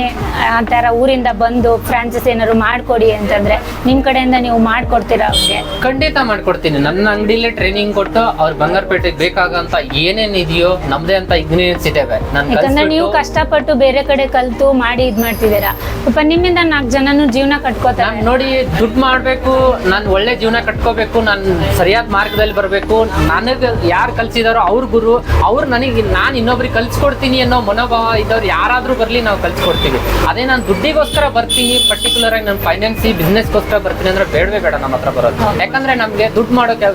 ಆ ತರ ಊರಿಂದ ಬಂದು ಫ್ರಾಂಚೈಸ್ ಏನಾದ್ರು ಮಾಡ್ಕೊಡಿ ಅಂತಂದ್ರೆ ನಿಮ್ ಕಡೆಯಿಂದ ನೀವು ಮಾಡ್ಕೊಡ್ತೀರಾ ಅವ್ರಿಗೆ? ಖಂಡಿತ ಮಾಡ್ಕೊಡ್ತೀನಿ. ನನ್ನ ಅಂಗಡಿಲೇ ಟ್ರೈನಿಂಗ್ ಕೊಟ್ಟು ಅವ್ರ ಬಂಗಾರಪೇಟೆಗೆ ಬೇಕಾಗಂತ ಏನೇನ್ ಇದೆಯೋ ನಮ್ದೇ ಅಂತ ಇಂಗ್ರೀಡಿಯೆಂಟ್ಸ್ ಇದಾವೆ. ಯಾಕಂದ್ರೆ ನೀವು ಕಷ್ಟಪಟ್ಟು ಬೇರೆ ಕಡೆ ಕಲ್ತು ಮಾಡಿ ಇದ್ ಮಾಡ್ತಿದ್ದೀರಾ, ಪಾಪ ನಿಮ್ಮಿಂದ 4 ಜನನು ಜೀವನ ಕಟ್ಕೋತಾರೆ. ನೋಡಿ, ದುಡ್ಡು ಮಾಡ್ಬೇಕು, ನಾನು ಒಳ್ಳೆ ಜೀವನ ಕಟ್ಕೋಬೇಕು, ನಾನು ಸರಿಯಾದ ಮಾರ್ಗದಲ್ಲಿ ಬರಬೇಕು, ನನಗೆ ಯಾರು ಕಲ್ಸಿದಾರೋ ಅವ್ರ ಗುರು, ಅವ್ರು ನನಗೆ ನಾನು ಇನ್ನೊಬ್ರಿಗೆ ಕಲ್ಸ್ಕೊಡ್ತೀನಿ ಅನ್ನೋ ಮನೋಭಾವ ಇದ್ದವ್ರು ಯಾರಾದ್ರೂ ಬರ್ಲಿ ನಾವು ಕಲ್ಸ್ಕೊಡ್ತೀವಿ. ಅದೇ ನಾನು ದುಡ್ಡಿಗೋಸ್ಕರ ಬರ್ತೀನಿ, ಪರ್ಟಿಕ್ಯುಲರ್ ಆಗಿ ನಾನು ಫೈನಾನ್ಸಿ ಬಿಸ್ನೆಸ್ಗೋಸ್ಕರ ಬರ್ತೀನಿ ಅಂದ್ರೆ ಬೇಡವೇ ಬೇಡ ನಮ್ಮ ಹತ್ರ ಬರೋದು. ಯಾಕಂದ್ರೆ ನಮ್ಗೆ ದುಡ್ಡು ಮಾಡೋಕೆ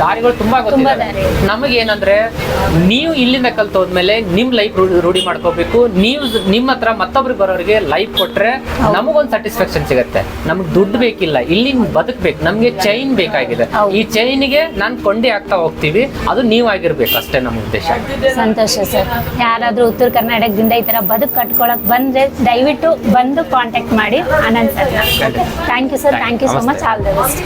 ದಾರಿಗಳು ತುಂಬಾ ಗೊತ್ತಿದೆ. ನಮಗೆ ಏನಂದ್ರೆ ನೀವು ಇಲ್ಲಿಂದ ಕಲ್ತು ಹೋದ್ಮೇಲೆ ನಿಮ್ ಲೈಫ್ ರೂಢಿ ಮಾಡ್ಕೋಬೇಕು. ನೀವು ನಿಮ್ಮ ಹತ್ರ ಮತ್ತೊಬ್ರಿಗೆ ಬರೋರಿಗೆ ಲೈಫ್ ಕೊಟ್ರೆ ನಮಗೊಂದು ಸ್ಯಾಟಿಸ್ಫ್ಯಾಕ್ಷನ್ ಸಿಗುತ್ತೆ. ನಮ್ಗೆ ದುಡ್ಡು ಬೇಕಿಲ್ಲ, ಇಲ್ಲಿ ಬದುಕ್ಬೇಕು. ನಮ್ಗೆ ಚೈನ್ ಬೇಕಾಗಿದೆ. ಈ ಚೈನ್ಗೆ ನಾನು ಕೊಂಡಿ ಆಗ್ತಾ ಹೋಗ್ತೀವಿ, ಅದು ನೀವಾಗಿರ್ಬೇಕು ಅಷ್ಟೇ ನಮ್ಮ ಉದ್ದೇಶ. ಸಂತೋಷ ಸರ್. ಯಾರಾದ್ರೂ ಉತ್ತರ ಕರ್ನಾಟಕದಿಂದ ಈ ತರ ಬದುಕು ಕಟ್ಕೊಳಕ್ ಬಂದ್ರೆ ದಯವಿಟ್ಟು ಬಂದು ಕಾಂಟ್ಯಾಕ್ಟ್ ಮಾಡಿ Anand sir. Thank you sir, thank you so much. All the best.